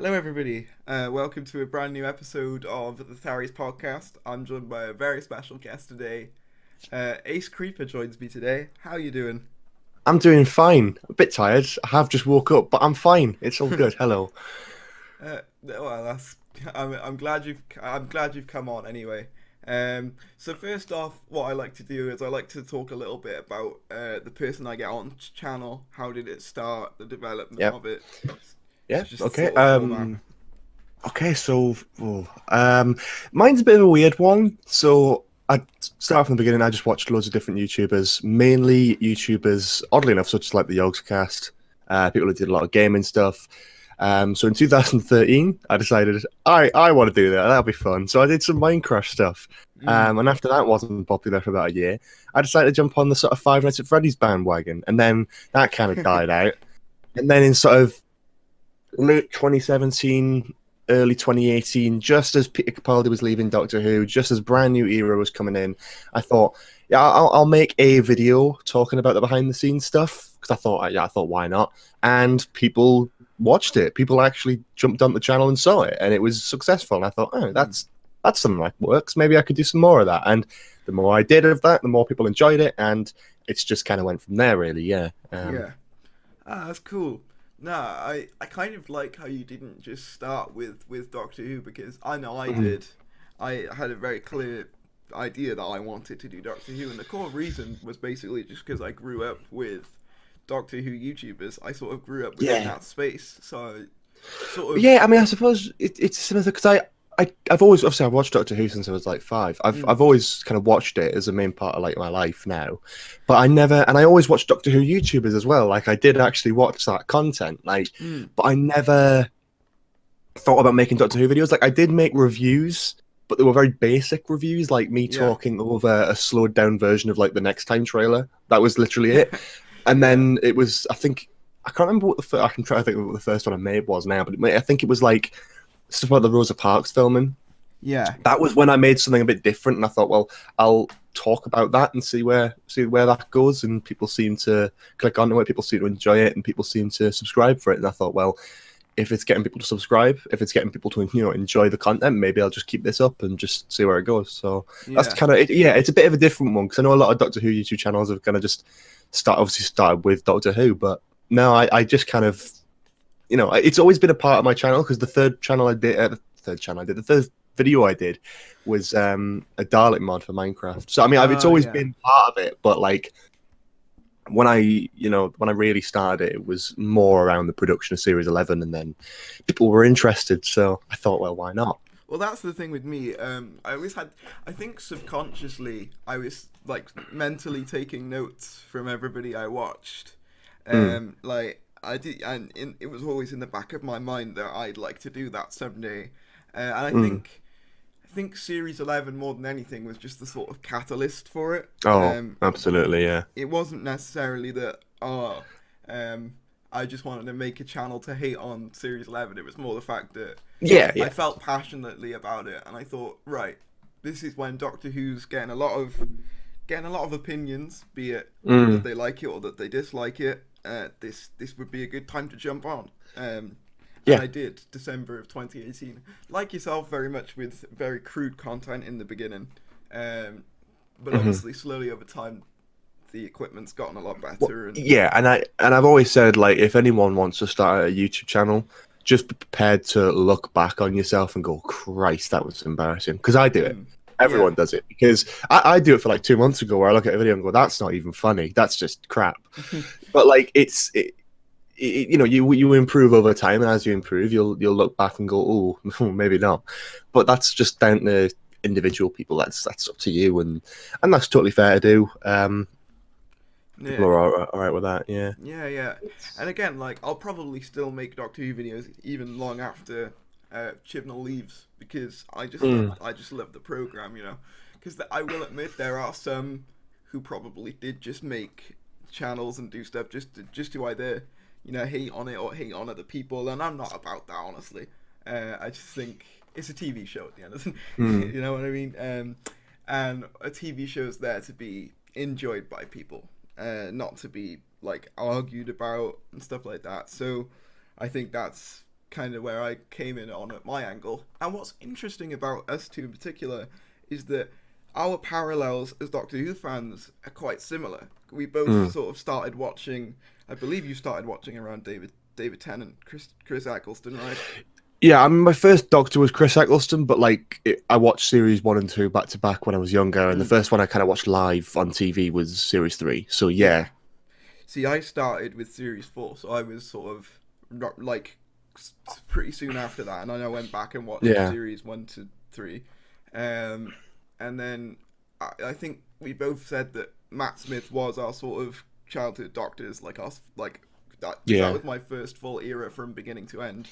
Hello, everybody. Welcome to a brand new episode of the Tharries Podcast. I'm joined by a very special guest today. Ace Creeper joins me today. How are you doing? I'm doing fine. A bit tired. I have just woke up, but I'm fine. It's all good. Hello. Well, that's. I'm glad you've come on anyway. So first off, what I like to do is I like to talk a little bit about the person I get on channel. How did it start? The development Yep. of it. Yeah. It's just the Okay. sort of format. Okay. Mine's a bit of a weird one. So I start from the beginning. I just watched loads of different YouTubers, mainly YouTubers, oddly enough, such as like the Yogscast, people who did a lot of gaming stuff. So in 2013, I decided I want to do that. That'll be fun. So I did some Minecraft stuff. Mm. And after that wasn't popular for about a year, I decided to jump on the sort of Five Nights at Freddy's bandwagon, and then that kind of died out. And then in sort of late 2017, early 2018, just as Peter Capaldi was leaving Doctor Who, just as brand new era was coming in, I thought, yeah, I'll make a video talking about the behind the scenes stuff because I thought why not? And people watched it. People actually jumped on the channel and saw it, and it was successful. And I thought, oh, that's something that works. Maybe I could do some more of that. And the more I did of that, the more people enjoyed it, and it's just kind of went from there, really. Yeah. Yeah. That's cool. No, I kind of like how you didn't just start with Doctor Who because I know I Mhm. did. I had a very clear idea that I wanted to do Doctor Who, and the core reason was basically just because I grew up with Doctor Who YouTubers. I sort of grew up within Yeah. that space, so sort of. Yeah, I mean, I suppose it's similar because I've always obviously I've watched Doctor Who since I was like 5. Mm, I've always kind of watched it as a main part of like my life now, but I always watched Doctor Who YouTubers as well. Like I did actually watch that content, mm, but I never thought about making Doctor Who videos. Like I did make reviews, but they were very basic reviews, like me yeah, talking over a slowed down version of like the Next Time trailer. That was literally it. And yeah, then it was, I can't remember what I can try to think of what the first one I made was now, but I think it was like stuff about the Rosa Parks filming. yeah, That was when I made something a bit different, and I thought, well, I'll talk about that and see where that goes. And people seem to click onto it, people seem to enjoy it, and people seem to subscribe for it. And I thought, well, if it's getting people to subscribe, if it's getting people to enjoy the content, maybe I'll just keep this up and just see where it goes. So that's yeah, kind of it. Yeah, it's a bit of a different one because I know a lot of Doctor Who YouTube channels have kind of just started with Doctor Who, but no, I just kind of it's always been a part of my channel because the third video I did was a Dalek mod for Minecraft. So I mean, it's always yeah. been part of it, but like when I really started it, it was more around the production of Series 11, and then people were interested. So I thought, well, why not? Well, that's the thing with me. I always had. I think subconsciously, I was like mentally taking notes from everybody I watched. Mm, Like I did, and it was always in the back of my mind that I'd like to do that someday. And mm. I think Series 11 more than anything was just the sort of catalyst for it. Oh, absolutely, yeah, It wasn't necessarily that um, I just wanted to make a channel to hate on Series 11. It was more the fact that yeah, I yeah. felt passionately about it, and I thought, right, this is when Doctor Who's getting a lot of opinions, be it that Mm, they like it or that they dislike it. This would be a good time to jump on. And yeah. I did December of 2018. Like yourself, very much with very crude content in the beginning, but Mhm. obviously slowly over time, the equipment's gotten a lot Well, better. And yeah, I've always said like if anyone wants to start a YouTube channel, just be prepared to look back on yourself and go, Christ, that was embarrassing. Because I do it. yeah, Everyone does it. Because I do it for like 2 months ago, where I look at a video and go, that's not even funny. That's just crap. But like you improve over time, and as you improve, you'll look back and go, oh, maybe not. But that's just down to individual people. That's up to you, and that's totally fair to do. People yeah, are all right with that. Yeah. yeah, yeah. And again, like I'll probably still make Doctor Who videos even long after Chibnall leaves because Mm. I just love the program, you know. Because I will admit there are some who probably did just make channels and do stuff just to either hate on it or hate on other people, and I'm not about that honestly. I just think it's a TV show at the end of the Mm. you know what I mean. And a TV show is there to be enjoyed by people, not to be like argued about and stuff like that. So I think kind of where I came in on at my angle. And what's interesting about us two in particular is that our parallels as Doctor Who fans are quite similar. We both sort of started watching. I believe you started watching around David Tennant, Chris Eccleston, right? Yeah, I mean, my first Doctor was Chris Eccleston, but I watched series 1 and 2 back to back when I was younger, and the first one I kind of watched live on TV was series 3. So yeah. See, I started with series 4, so I was sort of pretty soon after that, and then I went back and watched series 1 to 3, and then I think we both said that Matt Smith was our sort of childhood Doctors, like us, like that. Yeah. That was my first full era from beginning to end.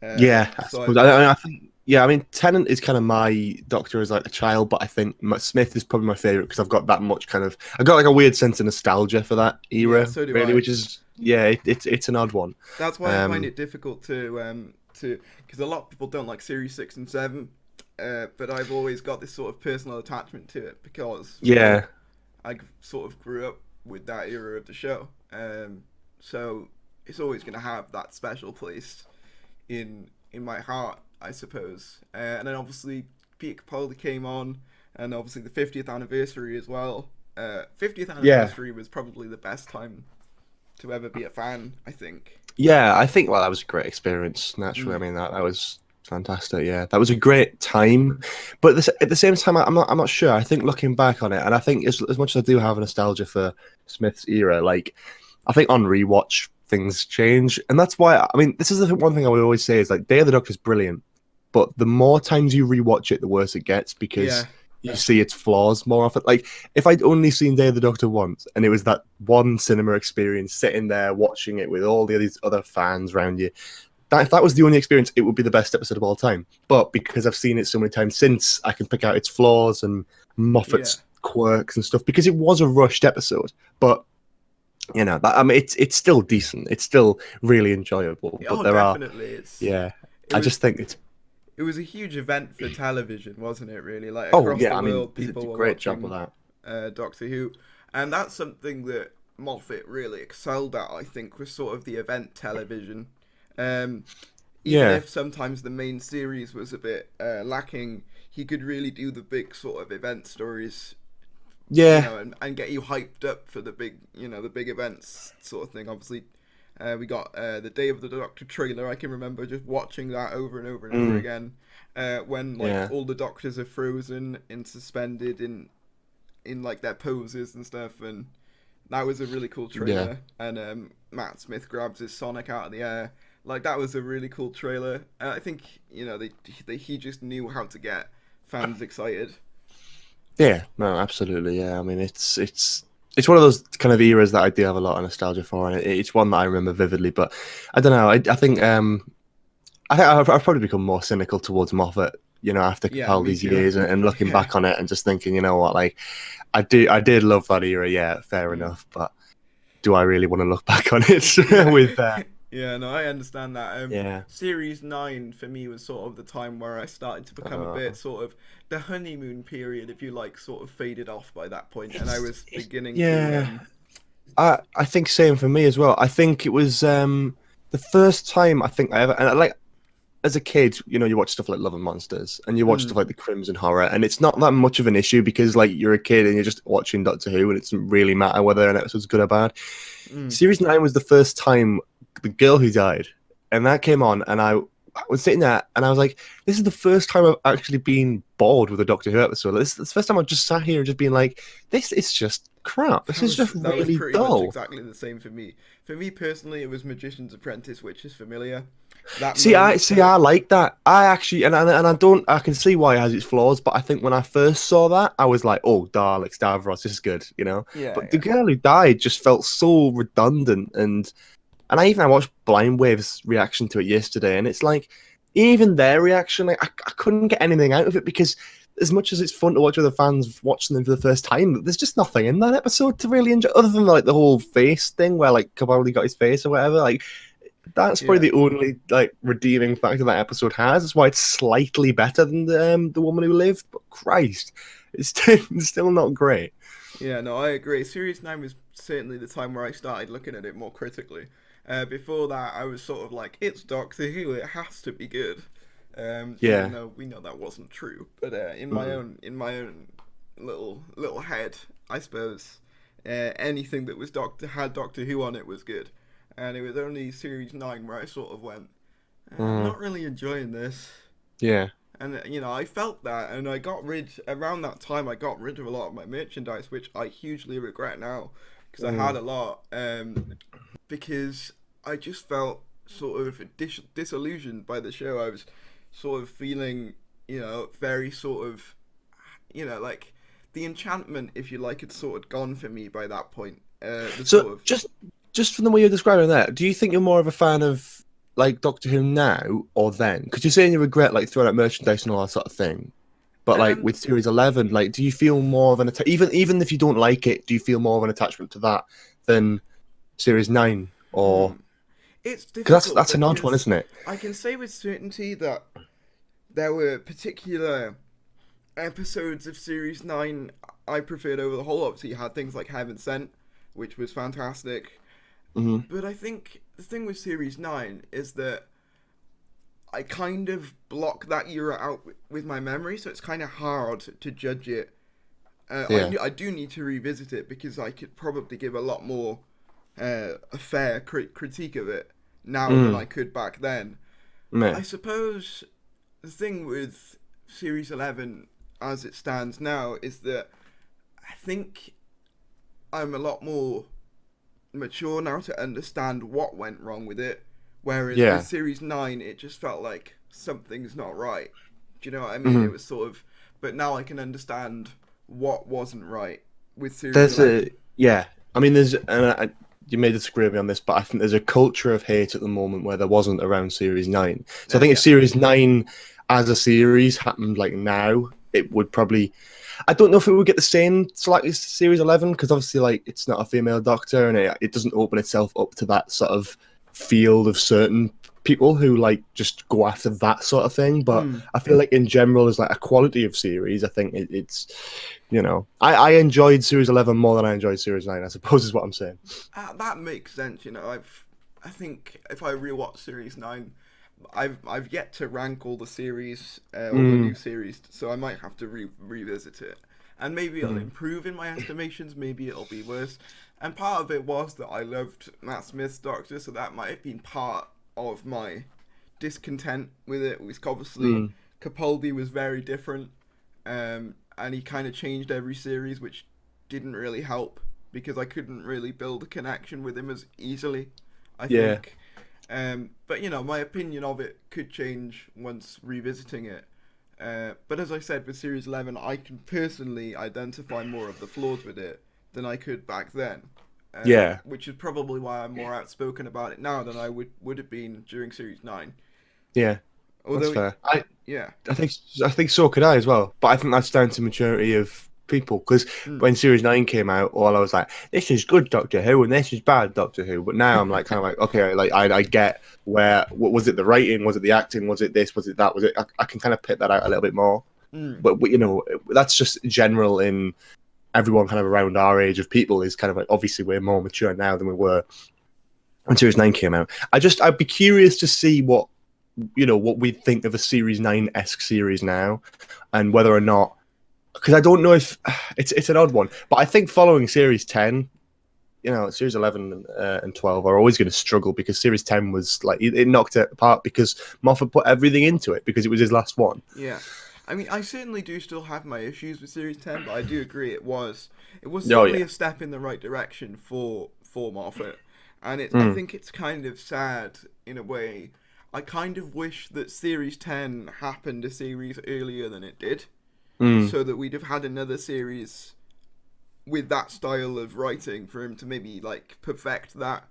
I think I mean, Tennant is kind of my Doctor as like a child, but I think Smith is probably my favorite because I've got that much I've got like a weird sense of nostalgia for that era. Yeah, so do really, I. Which is it's an odd one. That's why I find it difficult to because a lot of people don't like series 6 and 7, but I've always got this sort of personal attachment to it because I sort of grew up with that era of the show, so it's always going to have that special place in my heart, I suppose. And then obviously Peter Capaldi came on, and obviously the 50th anniversary as well. 50th anniversary was probably the best time to ever be a fan, I think. Yeah, I think that was a great experience. Naturally, I mean that was fantastic. Yeah, that was a great time. But at the same time, I'm not sure. I think looking back on it, and I think as much as I do have a nostalgia for Smith's era, like I think on rewatch things change, and that's why I mean this is the one thing I would always say is like Day of the Doctor is brilliant, but the more times you rewatch it, the worse it gets because you see its flaws more often. Like if I'd only seen Day of the Doctor once, and it was that one cinema experience, sitting there watching it with all these other fans around you, if that was the only experience, it would be the best episode of all time. But because I've seen it so many times since, I can pick out its flaws and Moffat's quirks and stuff because it was a rushed episode, but. You know, I mean, it's still decent. It's still really enjoyable. But definitely. I just think it was a huge event for television, wasn't it? Really, like across the world, people were great watching job with that. Doctor Who, and that's something that Moffat really excelled at. I think was sort of the event television. Even if sometimes the main series was a bit lacking, he could really do the big sort of event stories. And get you hyped up for the big events sort of thing. Obviously, we got the Day of the Doctor trailer. I can remember just watching that over and over and over again. When all the Doctors are frozen and suspended in like their poses and stuff, and that was a really cool trailer. And Matt Smith grabs his Sonic out of the air. Like that was a really cool trailer. And I think he just knew how to get fans excited. Yeah, no, absolutely. Yeah, I mean, it's one of those kind of eras that I do have a lot of nostalgia for, and it's one that I remember vividly. But I don't know. I think I've probably become more cynical towards Moffat, after all these years and looking back on it and just thinking, you know what, like I did love that era. Yeah, fair enough. But do I really want to look back on it with that? Yeah, no, I understand that. Series 9 for me was sort of the time where I started to become a bit sort of the honeymoon period, if you like, sort of faded off by that point, and I was beginning to... I think same for me as well. I think it was the first time I think I ever... And like, as a kid, you watch stuff like Love and Monsters, and you watch stuff like The Crimson Horror, and it's not that much of an issue because like you're a kid and you're just watching Doctor Who, and it doesn't really matter whether an episode's good or bad. Series 9 was the first time The Girl Who Died, and that came on, and I was sitting there and I was like, this is the first time I've actually been bored with a Doctor Who episode. This is the first time I've just sat here and just been like, this is just crap. This is just really dull. Much exactly the same for me. For me personally, it was Magician's Apprentice, which is familiar. I like that. I actually, and I can see why it has its flaws, but I think when I first saw that, I was like, oh, Daleks, Davros, this is good, But The Girl Who Died just felt so redundant, and I watched Blind Wave's reaction to it yesterday, and it's like, even their reaction, like, I couldn't get anything out of it because as much as it's fun to watch other fans watching them for the first time, there's just nothing in that episode to really enjoy, other than like the whole face thing where like Capaldi got his face or whatever. Like, that's probably the only like redeeming factor that episode has. That's why it's slightly better than the Woman Who Lived. But Christ, it's still not great. Yeah, no, I agree. Series 9 was certainly the time where I started looking at it more critically. Before that, I was sort of like, it's Doctor Who, it has to be good. Yeah. Even though we know that wasn't true, but in my own little head, I suppose anything that was had Doctor Who on it was good, and it was only series 9 where I sort of went, I'm not really enjoying this. Yeah. And I felt that, and around that time I got rid of a lot of my merchandise, which I hugely regret now, because I had a lot, because I just felt sort of disillusioned by the show. I was sort of feeling, very sort of, like the enchantment, if you like, had sort of gone for me by that point. Just from the way you're describing that, do you think you're more of a fan of like Doctor Who now or then? Because you're saying you regret like throwing out merchandise and all that sort of thing, but like with series 11, like do you feel more of an even if you don't like it, do you feel more of an attachment to that than series 9 or? It's difficult. Because that's an odd one, isn't it? I can say with certainty that there were particular episodes of series 9 I preferred over the whole. Obviously, you had things like Heaven Sent, which was fantastic. But I think the thing with series 9 is that I kind of block that era out with my memory, so it's kind of hard to judge it. I do need to revisit it because I could probably give a lot more a fair critique of it now than I could back then. I suppose the thing with series 11 as it stands now is that I think I'm a lot more mature now to understand what went wrong with it, whereas with series 9 it just felt like something's not right. Do you know what I mean? It was sort of, but now I can understand what wasn't right with series 11. I mean there's you may disagree with me on this, but I think there's a culture of hate at the moment where there wasn't around series 9. So I think if series 9 as a series happened like now, it would probably, I don't know if it would get the same slightly as series 11, because obviously like it's not a female Doctor and it doesn't open itself up to that sort of field of certain people who like just go after that sort of thing. But I feel like in general as like a quality of series, I think it's I enjoyed series 11 more than I enjoyed series 9, I suppose is what I'm saying. That makes sense. I think if I rewatch series 9, I've yet to rank all the series, all the new series, so I might have to revisit it, and maybe it'll improve in my estimations, maybe it'll be worse. And part of it was that I loved Matt Smith's Doctor, so that might have been part of my discontent with it. Because obviously Capaldi was very different, and he kind of changed every series, which didn't really help because I couldn't really build a connection with him as easily, I think. But my opinion of it could change once revisiting it. But as I said, with series 11, I can personally identify more of the flaws with it than I could back then. Which is probably why I'm more outspoken about it now than I would have been during series 9. Yeah, although, that's fair. I think so could I as well. But I think that's down to maturity of people, because when series 9 came out, all I was like, this is good Doctor Who and this is bad Doctor Who. But now I'm like kind of like, okay, like I get what was it, the writing, was it the acting, was it this, was it that, was it, I can kind of pick that out a little bit more. But that's just general in everyone kind of around our age of people, is kind of like, obviously we're more mature now than we were when series 9 came out. I'd be curious to see what we think of a series 9-esque series now, and whether or not, because I don't know if it's an odd one, but I think following series 10, series 11 and 12 are always going to struggle, because series 10 was like, it knocked it apart because Moffat put everything into it because it was his last one. Yeah. I mean, I certainly do still have my issues with series 10, but I do agree it was certainly a step in the right direction for Moffat. And I think it's kind of sad in a way. I kind of wish that series 10 happened a series earlier than it did. So that we'd have had another series with that style of writing for him to maybe like perfect that,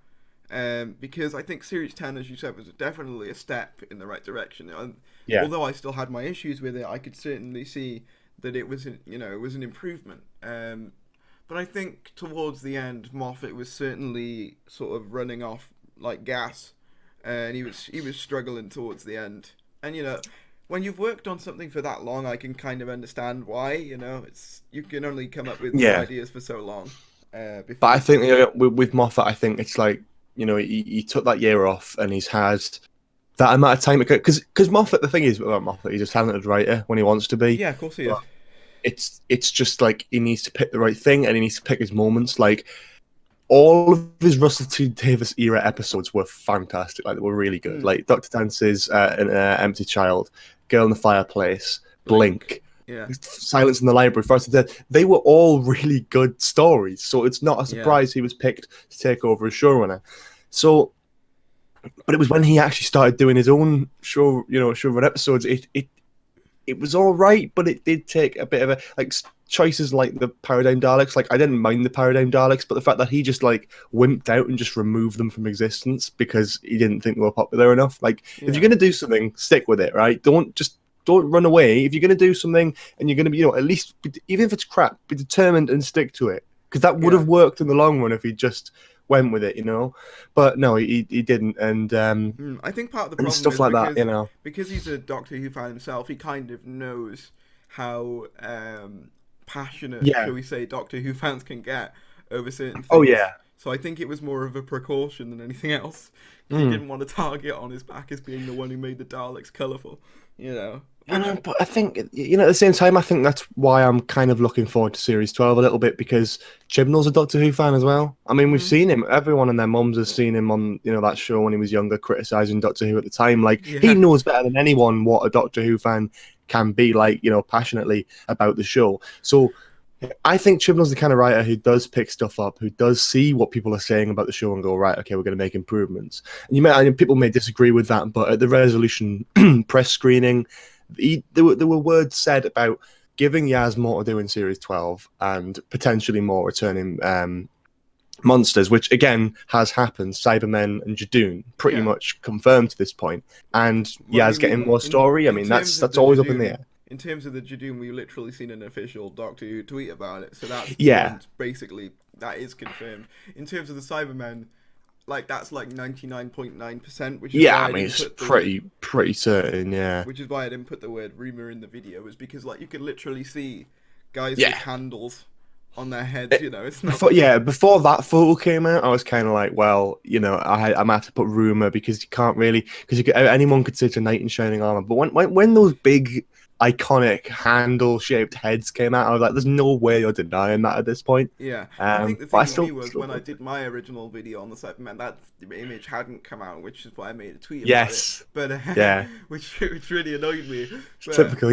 because I think series 10, as you said, was definitely a step in the right direction. And although I still had my issues with it, I could certainly see that it was it was an improvement. But I think towards the end, Moffat was certainly sort of running off like gas, and he was struggling towards the end. And when you've worked on something for that long, I can kind of understand why. You can only come up with ideas for so long. But I think with Moffat, I think it's like he took that year off, and he's had that amount of time because Moffat. The thing is about Moffat, he's a talented writer when he wants to be. Yeah, of course he is. It's just like he needs to pick the right thing, and he needs to pick his moments. Like all of his Russell T Davies era episodes were fantastic. Like they were really good. Like Dr. Dance's an Empty Child, Girl in the Fireplace, Blink. Yeah. Silence in the Library, Forest of the Dead. They were all really good stories. So it's not a surprise he was picked to take over as showrunner. So, but it was when he actually started doing his own showrun episodes. It was all right, but it did take a bit of a choices like the Paradigm Daleks. Like I didn't mind the Paradigm Daleks, but the fact that he just like wimped out and just removed them from existence because he didn't think they were popular enough. Like if you're gonna do something, stick with it, right? Don't run away. If you're gonna do something and you're gonna be, at least even if it's crap, be determined and stick to it, because that would have worked in the long run if he just went with it, But no, he didn't, and I think part of the problem stuff is like because, that, because he's a Doctor Who fan himself. He kind of knows how passionate, shall we say, Doctor Who fans can get over certain things. Oh yeah. So I think it was more of a precaution than anything else. He didn't want to target on his back as being the one who made the Daleks colourful, But I think, at the same time, I think that's why I'm kind of looking forward to Series 12 a little bit, because Chibnall's a Doctor Who fan as well. I mean, we've seen him. Everyone and their mums has seen him on, that show when he was younger, criticising Doctor Who at the time. Like, he knows better than anyone what a Doctor Who fan can be like, passionately about the show. So I think Chibnall's the kind of writer who does pick stuff up, who does see what people are saying about the show and go, right, okay, we're going to make improvements. And people may disagree with that, but at the Resolution press screening, there were words said about giving Yaz more to do in Series 12 and potentially more returning monsters, which again has happened. Cybermen and Jadoon pretty much confirmed to this point, and Yaz getting more story. That's always up in the air. In terms of the Jadoon, we've literally seen an official Doctor Who tweet about it, so that's basically that is confirmed. In terms of the Cybermen, that's 99.9%, which is why it's pretty certain, which is why I didn't put the word rumor in the video, is because you could literally see guys with handles on their heads. It's not before that photo came out, I was kind of like, well, I'm gonna have to put rumor, because you can't really, anyone could say it's a knight in shining armor, but when those big iconic handle-shaped heads came out, I was like, there's no way you're denying that at this point. I think the thing for me was when I did my original video on the Cybermen, that image hadn't come out, which is why I made a tweet about it. But which really annoyed me. But, typical,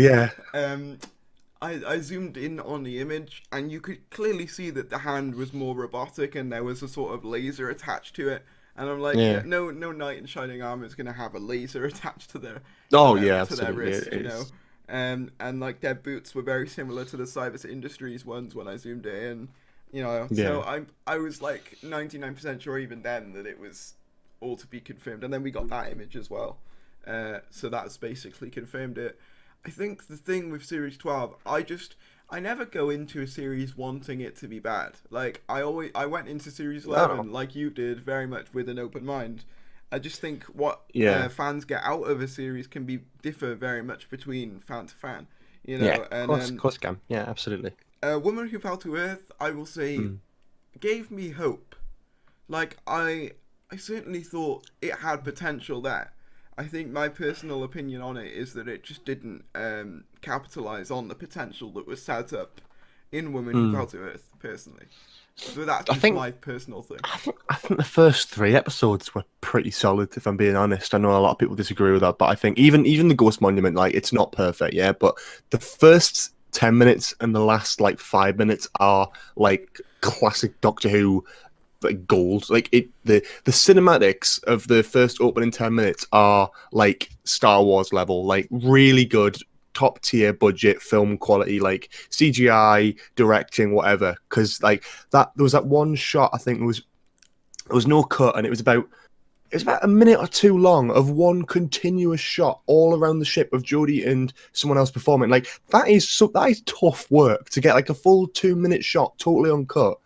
I zoomed in on the image, and you could clearly see that the hand was more robotic, and there was a sort of laser attached to it. And I'm like, no knight in shining armor is going to have a laser attached to their to their wrist, And their boots were very similar to the Cybers Industries ones when I zoomed it in, So I was 99% sure even then that it was all to be confirmed, and then we got that image as well, so that's basically confirmed it. I think the thing with Series 12, I never go into a series wanting it to be bad. I went into Series 11 like you did, very much with an open mind. I just think what fans get out of a series can differ very much between fan to fan, Of course it can. Yeah, absolutely. Woman Who Fell to Earth, I will say, gave me hope. I certainly thought it had potential there. I think my personal opinion on it is that it just didn't capitalize on the potential that was set up in Woman Who Fell to Earth, personally. So that's just my personal thing. I think the first 3 episodes were pretty solid, if I'm being honest. I know a lot of people disagree with that, but I think even the Ghost Monument, it's not perfect, but the first 10 minutes and the last 5 minutes are classic Doctor Who gold. The cinematics of the first opening 10 minutes are Star Wars level, really good, top tier budget film quality, CGI, directing, whatever. Because there was that one shot, I think there was no cut, and it was about a minute or 2 long of one continuous shot all around the ship of Jodie and someone else performing. That is tough work to get a full 2-minute shot totally uncut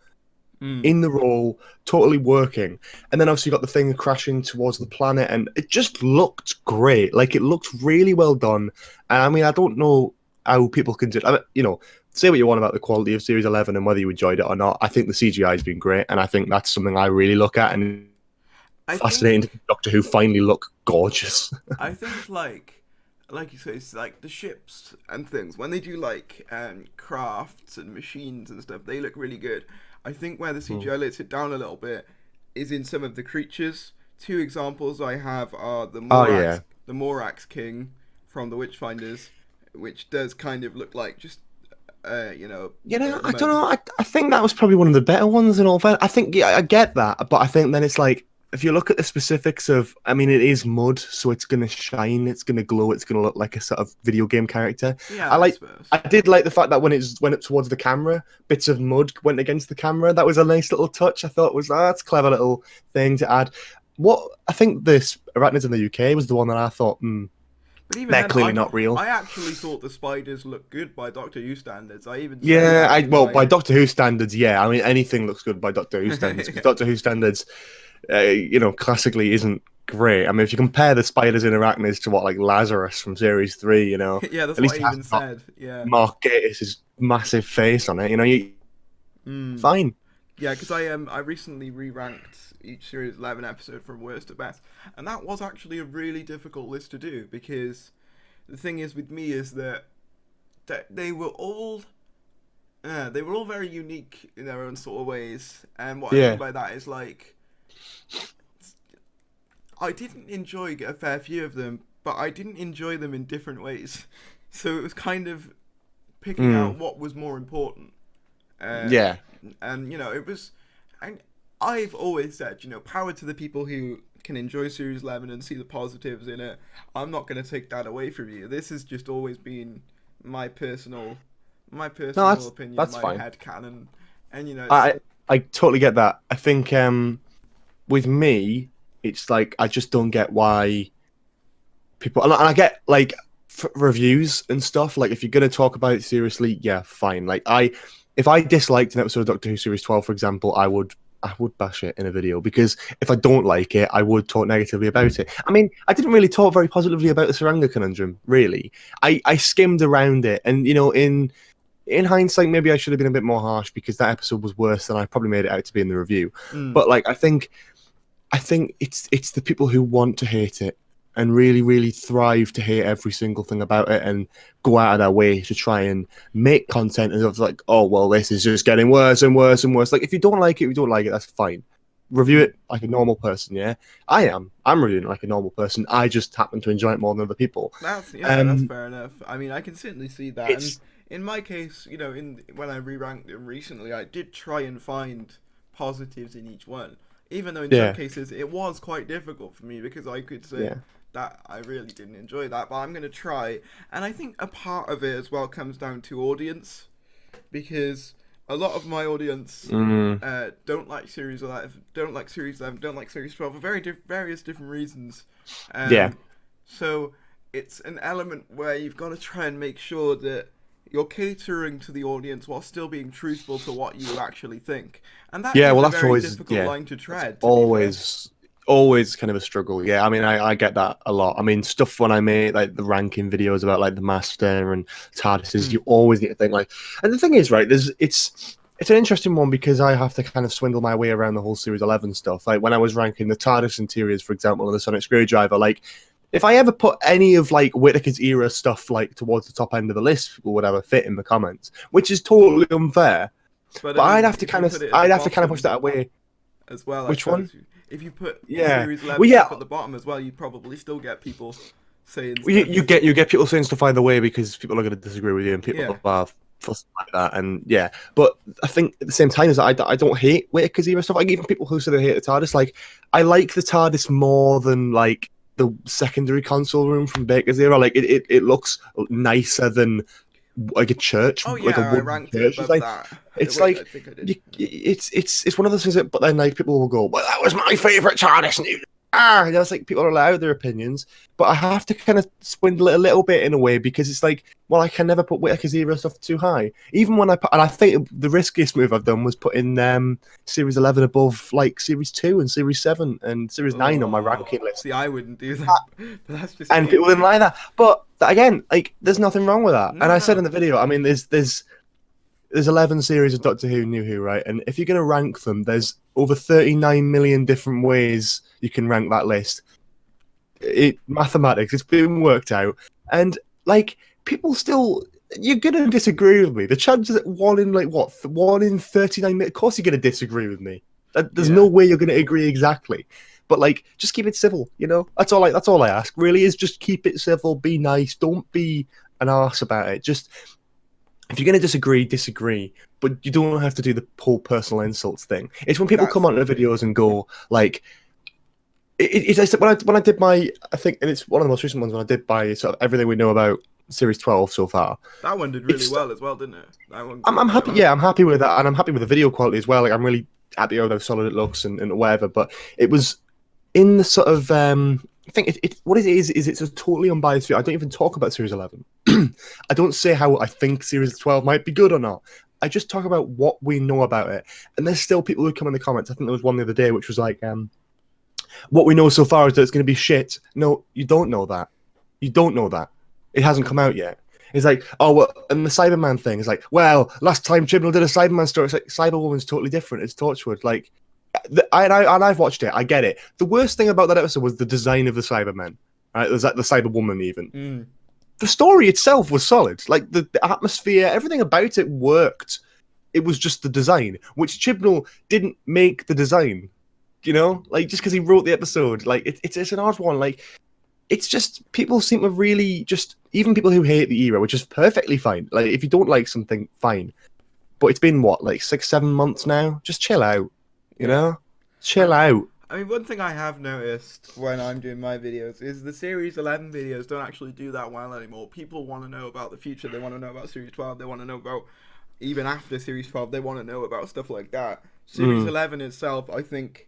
in the role, totally working. And then obviously you got the thing crashing towards the planet, and it just looked great. It looked really well done. And I don't know how people can say what you want about the quality of Series 11 and whether you enjoyed it or not. I think the CGI has been great, and I think that's something I really look at. And fascinating to see Doctor Who finally look gorgeous. I think like you say, it's like the ships and things when they do like crafts and machines and stuff, they look really good. I think where the CGI lets it down a little bit is in some of the creatures. Two examples I have are the Morax King from the Witchfinders, which does kind of look like just I don't know. I think that was probably one of the better ones in all fairness. I think I get that, but I think then it's like, if you look at the specifics of, I mean, it is mud, so it's gonna shine, it's gonna glow, it's gonna look like a sort of video game character. Yeah, I did like the fact that when it went up towards the camera, bits of mud went against the camera. That was a nice little touch. I thought that's a clever little thing to add. What I think this arachnids in the UK was the one that I thought, but even they're then, clearly not real. I actually thought the spiders looked good by Doctor Who standards. By Doctor Who standards, yeah. I mean, anything looks good by Doctor Who standards. Because Doctor Who standards, classically isn't great. I mean, if you compare the spiders in arachnids to like Lazarus from series 3, yeah, that's at what least I even said. Yeah, Mark Gatiss' massive face on it. Fine. Yeah, because I recently re-ranked each series 11 episode from worst to best, and that was actually a really difficult list to do, because the thing is with me is that they were all very unique in their own sort of ways, and what I mean by that is like I didn't enjoy a fair few of them, but I didn't enjoy them in different ways, so it was kind of picking out what was more important. And it was, and I've always said, power to the people who can enjoy Series 11 and see the positives in it. I'm not going to take that away from you. This has just always been my personal opinion, that's my fine. headcanon. And, I totally get that. I think with me, it's like, I just don't get why people, and I get like reviews and stuff. Like, if you're going to talk about it seriously, yeah, fine. Like, if I disliked an episode of Doctor Who Series 12, for example, I would bash it in a video, because if I don't like it, I would talk negatively about it. I mean, I didn't really talk very positively about the Saranga conundrum, really. I skimmed around it, and in hindsight, maybe I should have been a bit more harsh, because that episode was worse than I probably made it out to be in the review. But like, I think it's the people who want to hate it and really, really thrive to hate every single thing about it and go out of their way to try and make content and it's like, oh, well, this is just getting worse and worse and worse. Like, if you don't like it, that's fine. Review it like a normal person, yeah? I'm reviewing it like a normal person. I just happen to enjoy it more than other people. That's fair enough. I mean, I can certainly see that. And in my case, when I re-ranked them recently, I did try and find positives in each one. Even though in some cases it was quite difficult for me, because I could say that I really didn't enjoy that, but I'm going to try. And I think a part of it as well comes down to audience, because a lot of my audience don't like Series 11, don't like Series 11, don't like Series 12 for various different reasons. So it's an element where you've got to try and make sure that you're catering to the audience while still being truthful to what you actually think. And that's a very difficult line to tread. Always kind of a struggle. Yeah, I mean, I get that a lot. I mean, stuff when I make like the ranking videos about like the Master and TARDISes, you always need to think like, and the thing is, right, it's an interesting one, because I have to kind of swindle my way around the whole Series 11 stuff. Like, when I was ranking the TARDIS interiors, for example, and the Sonic Screwdriver, like, if I ever put any of like Whittaker's era stuff like towards the top end of the list, people would ever fit in the comments, which is totally unfair. But I'd have to kind of push that away as well. Which one? If you put Series 11 at the bottom as well, you'd probably still get people saying. You get people saying stuff either way, because people are going to disagree with you, and people are fussed like that. And but I think at the same time, I don't hate Whittaker's era stuff. Like, even people who say they hate the TARDIS, like, I like the TARDIS more than like the secondary console room from Baker's era. Like, it looks nicer than like a church. Oh yeah, like a I ranked it above that. It's like it's one of those things that, but then like people will go, well, that was my favorite TARDIS. It's like people are allowed their opinions, but I have to kind of swindle it a little bit in a way, because it's like, well, I can never put Whittaker's era stuff too high. Even when and I think the riskiest move I've done was putting Series 11 above like Series 2 and Series 7 and Series 9 on my ranking list. See, I wouldn't do that. But that's just and people didn't like that. But again, like, there's nothing wrong with that. And I said in the video, I mean, there's there's 11 series of Doctor Who, New Who, right? And if you're going to rank them, there's over 39 million different ways you can rank that list. Mathematics, it's been worked out. And, like, people still... You're going to disagree with me. The chances that 1 in 39 minutes... Of course you're going to disagree with me. There's no way you're going to agree exactly. But, like, just keep it civil, you know? That's all I ask, really, is just keep it civil, be nice, don't be an arse about it. Just... If you're going to disagree, but you don't have to do the whole personal insults thing. It's when people come onto the videos and go, like... When I did my... I think, and it's one of the most recent ones when I did my sort of everything we know about Series 12 so far. That one did really well as well, didn't it? I'm happy. Yeah, I'm happy with that, and I'm happy with the video quality as well. Like, I'm really happy with how solid it looks and whatever. But it was in the sort of I think what it is it's a totally unbiased view. I don't even talk about Series 11. I don't say how I think Series 12 might be good or not. I just talk about what we know about it. And there's still people who come in the comments. I think there was one the other day which was like, what we know so far is that it's going to be shit. No, you don't know that. You don't know that. It hasn't come out yet. It's like, oh, well, and the Cyberman thing is like, well, last time Chibnall did a Cyberman story, it's like, Cyberwoman's totally different. It's Torchwood. Like, I've watched it. I get it. The worst thing about that episode was the design of the Cybermen. Right? There's like the Cyberwoman even. Mm. The story itself was solid. Like, the atmosphere, everything about it worked. It was just the design, which Chibnall didn't make the design. You know? Like, just because he wrote the episode. Like, it's an odd one. Like, it's just, people seem to really just, even people who hate the era, which is perfectly fine. Like, if you don't like something, fine. But it's been, what, like 6-7 months now? Just chill out, you know? Chill out. I mean, one thing I have noticed when I'm doing my videos is the Series 11 videos don't actually do that well anymore. People want to know about the future. They want to know about Series 12. They want to know about, even after Series 12, they want to know about stuff like that. Series 11 itself, I think,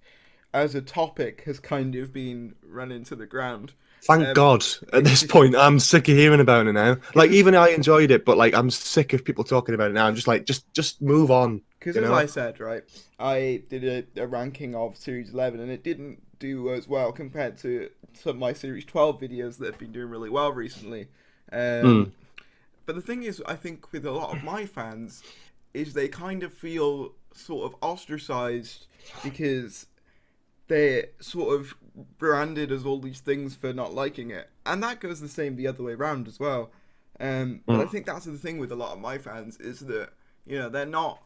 as a topic, has kind of been run into the ground. Thank God. At this point, I'm sick of hearing about it now. Like, even I enjoyed it, but like, I'm sick of people talking about it now. I'm just like, just move on. Because as I said, right, I did a ranking of Series 11, and it didn't do as well compared to some of my Series 12 videos that have been doing really well recently. But the thing is, I think with a lot of my fans, is they kind of feel sort of ostracized because they're sort of branded as all these things for not liking it, and that goes the same the other way around as well. But I think that's the thing with a lot of my fans is that, you know, they're not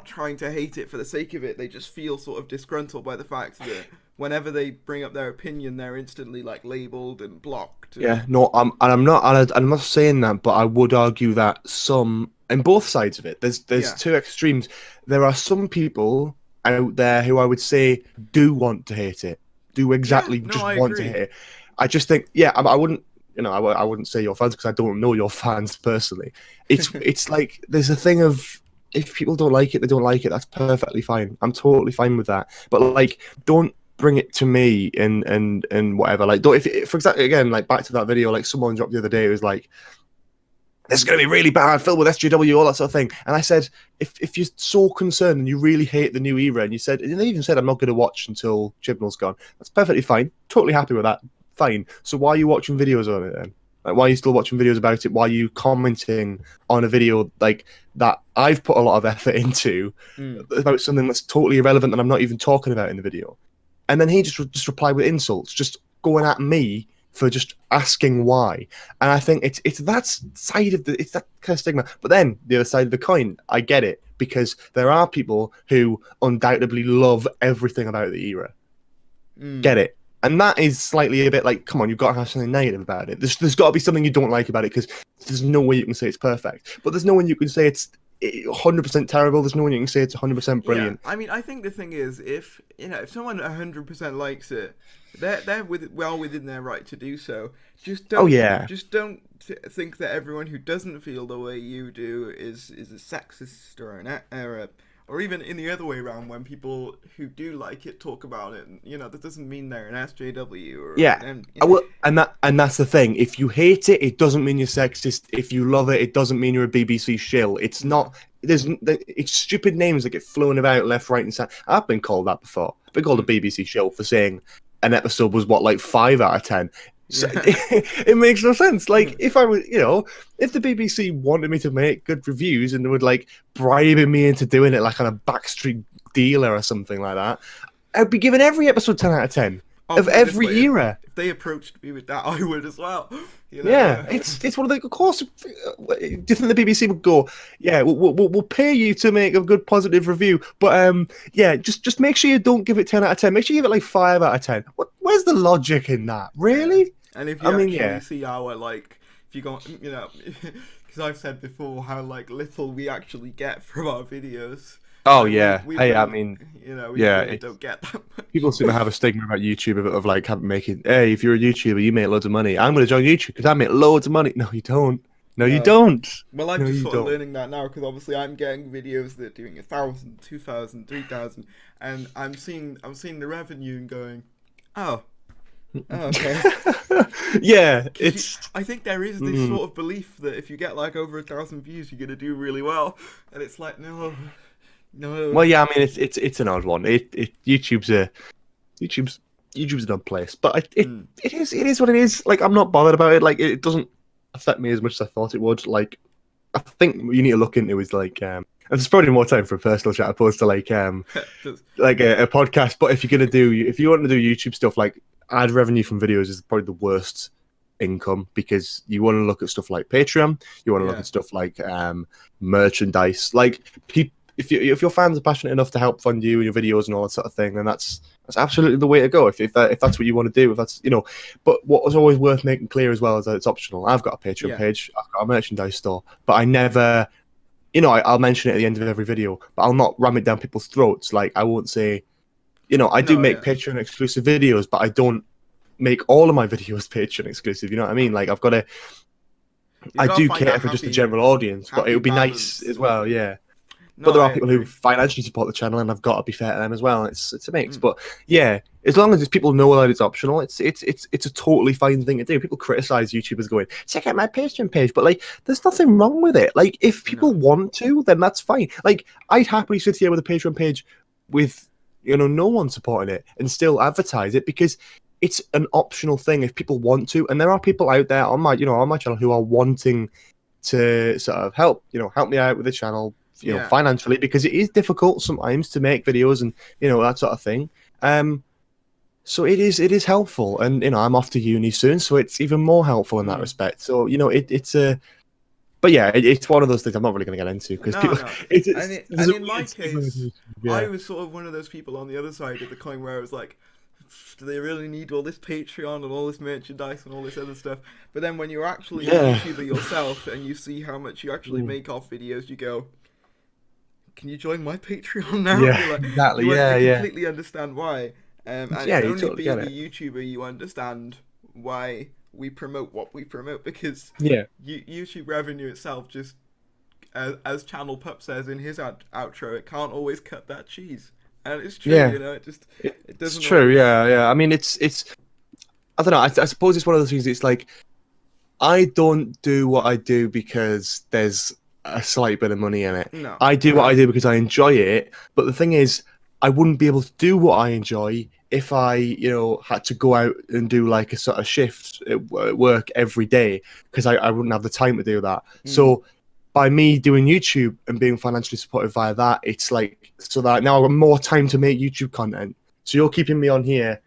trying to hate it for the sake of it. They just feel sort of disgruntled by the fact that whenever they bring up their opinion, they're instantly like labeled and blocked. Yeah, no, I'm not saying that, but I would argue that some, in both sides of it, there's two extremes. There are some people out there who I would say do want to hate it, want to hate it. I just think, I wouldn't, you know, I wouldn't say your fans because I don't know your fans personally. It's like there's a thing of, if people don't like it, they don't like it. That's perfectly fine. I'm totally fine with that. But like, don't bring it to me and whatever. Like, don't, if for example, again, like back to that video, like someone dropped the other day, it was like, this is going to be really bad, filled with SJW, all that sort of thing. And I said, if you're so concerned and you really hate the new era, and they even said, I'm not going to watch until Chibnall's gone. That's perfectly fine. Totally happy with that. Fine. So why are you watching videos on it then? Like, why are you still watching videos about it? Why are you commenting on a video like that I've put a lot of effort into about something that's totally irrelevant that I'm not even talking about in the video? And then he just replied with insults, just going at me for just asking why. And I think it's that side of it's that kind of stigma. But then the other side of the coin, I get it, because there are people who undoubtedly love everything about the era. Get it? And that is slightly a bit like, come on, you've got to have something negative about it. There's got to be something you don't like about it, because there's no way you can say it's perfect. But there's no one you can say it's 100% terrible. There's no one you can say it's 100% brilliant. Yeah. I mean, I think the thing is, if someone 100% likes it, they're well within their right to do so. Just don't. Just don't think that everyone who doesn't feel the way you do is a sexist or even in the other way around, when people who do like it talk about it. You know, that doesn't mean they're an SJW or and that's the thing. If you hate it, it doesn't mean you're sexist. If you love it, it doesn't mean you're a BBC shill. It's not. It's stupid names that get flown about left, right, and center. I've been called that before. I've been called a BBC shill for saying an episode was like 5 out of 10. So Yeah. it makes no sense. Like, if I was, if the BBC wanted me to make good reviews and they would like bribing me into doing it like on a backstreet dealer or something like that, I'd be giving every episode 10 out of 10 of put it this every way, era. If they approached me with that, I would as well. Yeah, it's one of the. Of course, do you think the BBC would go? Yeah, we'll pay you to make a good positive review, but yeah, just make sure you don't give it 10 out of 10. Make sure you give it like 5 out of 10. Where's the logic in that? Really? And if you see our like, if you go, because I've said before how like little we actually get from our videos. Oh yeah. We Hey, really, I mean, we really don't get that much. people seem to have a stigma about YouTube of like making. Hey, if you're a YouTuber, you make loads of money. I'm going to join YouTube because I make loads of money. No, you don't. No, you don't. Well, I'm no, just sort of learning that now because obviously I'm getting videos that are doing 1,000, 2,000, 3,000, and I'm seeing the revenue and going, oh, okay. Yeah, I think there is this sort of belief that if you get like over 1,000 views, you're gonna do really well, and it's like no. Well, yeah, I mean it's an odd one. YouTube's an odd place, but it is what it is. Like, I'm not bothered about it. Like, it doesn't affect me as much as I thought it would. Like, I think what you need to look into is like and there's probably more time for a personal chat opposed to like like a podcast. But if you want to do YouTube stuff, like ad revenue from videos is probably the worst income, because you want to look at stuff like Patreon, you want to look at stuff like merchandise. Like, if your fans are passionate enough to help fund you and your videos and all that sort of thing, then that's absolutely the way to go. If that's what you want to do, if that's But what was always worth making clear as well is that it's optional. I've got a Patreon page, I've got a merchandise store, but I never, I'll mention it at the end of every video, but I'll not ram it down people's throats. Like, I won't say, I do make Patreon exclusive videos, but I don't make all of my videos Patreon exclusive. You know what I mean? Like, I've got to. I do care for just the general audience, but it would be nice as well. Yeah. But there are people who financially support the channel, and I've got to be fair to them as well. It's a mix, but yeah, as long as people know that it's optional, it's a totally fine thing to do. People criticize YouTubers going, check out my Patreon page, but like, there's nothing wrong with it. Like, if people want to, then that's fine. Like, I'd happily sit here with a Patreon page with no one supporting it and still advertise it, because it's an optional thing if people want to. And there are people out there on my channel who are wanting to sort of help me out with the channel. Financially, because it is difficult sometimes to make videos and that sort of thing. So it is helpful, and I'm off to uni soon, so it's even more helpful in that respect. So it's a, but yeah, it's one of those things I'm not really going to get into because people. And in my case, I was sort of one of those people on the other side of the coin where I was like, do they really need all this Patreon and all this merchandise and all this other stuff? But then when you're actually a YouTuber yourself and you see how much you actually make off videos, you go, can you join my Patreon now? Yeah, exactly. I completely understand why. And only totally being a YouTuber, you understand why we promote what we promote, because YouTube revenue itself, just as Channel Pup says in his outro, it can't always cut that cheese. And it's true, it doesn't. It's true, yeah. I mean, it's. I don't know. I suppose it's one of those things. It's like, I don't do what I do because there's a slight bit of money in it. No. I do what I do because I enjoy it. But the thing is, I wouldn't be able to do what I enjoy if I, had to go out and do like a sort of shift at work every day, because I wouldn't have the time to do that. So by me doing YouTube and being financially supported via that, it's like, so that now I've got more time to make YouTube content. So you're keeping me on here.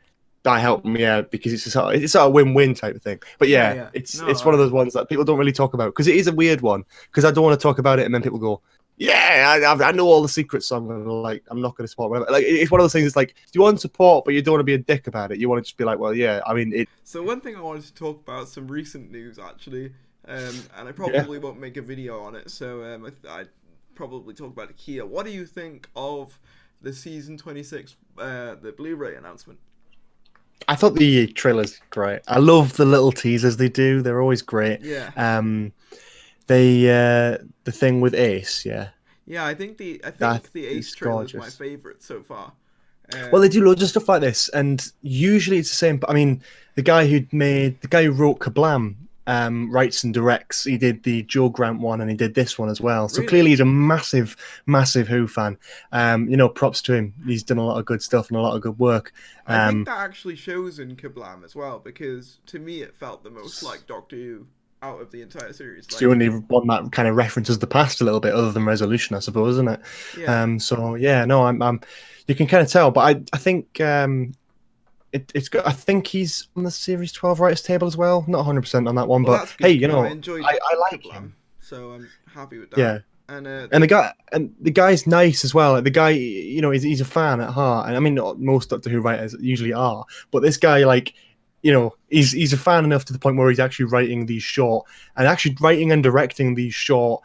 That helped me out, because it's a sort of win-win type of thing. But it's one of those ones that people don't really talk about, because it is a weird one, because I don't want to talk about it and then people go, I know all the secrets, so I'm not going to support whatever. Like, it's one of those things. It's like, you want support, but you don't want to be a dick about it. You want to just be like, well, yeah, I mean it. So one thing I wanted to talk about, some recent news actually, and I probably won't make a video on it, so I'd probably talk about it here. What do you think of the season 26, the Blu-ray announcement? I thought the trailer's great. I love the little teasers they do. They're always great. Yeah. The thing with Ace, yeah. Yeah, I think the Ace trailer is my favorite so far. Well, they do loads of stuff like this, and usually it's the same. I mean, the guy who wrote Kablam writes and directs. He did the Joe Grant one, and he did this one as well. So Really? clearly, he's a massive, massive Who fan. Props to him. He's done a lot of good stuff and a lot of good work. I think that actually shows in Kablam as well, because to me it felt the most like Doctor Who out of the entire series. It's the only one that kind of references the past a little bit, other than Resolution, I suppose, isn't it? Yeah. So yeah, no, I'm you can kind of tell, but I think it's good. I think he's on the Series 12 writers table as well. Not 100% on that one, Well, but that's good, hey, I enjoyed I like Kablam, him. so I'm happy with that. Yeah. And the guy's nice as well. Like, the guy, he's a fan at heart. And I mean, not most Doctor Who writers usually are, but this guy, like, he's a fan enough to the point where he's actually writing these short and directing these short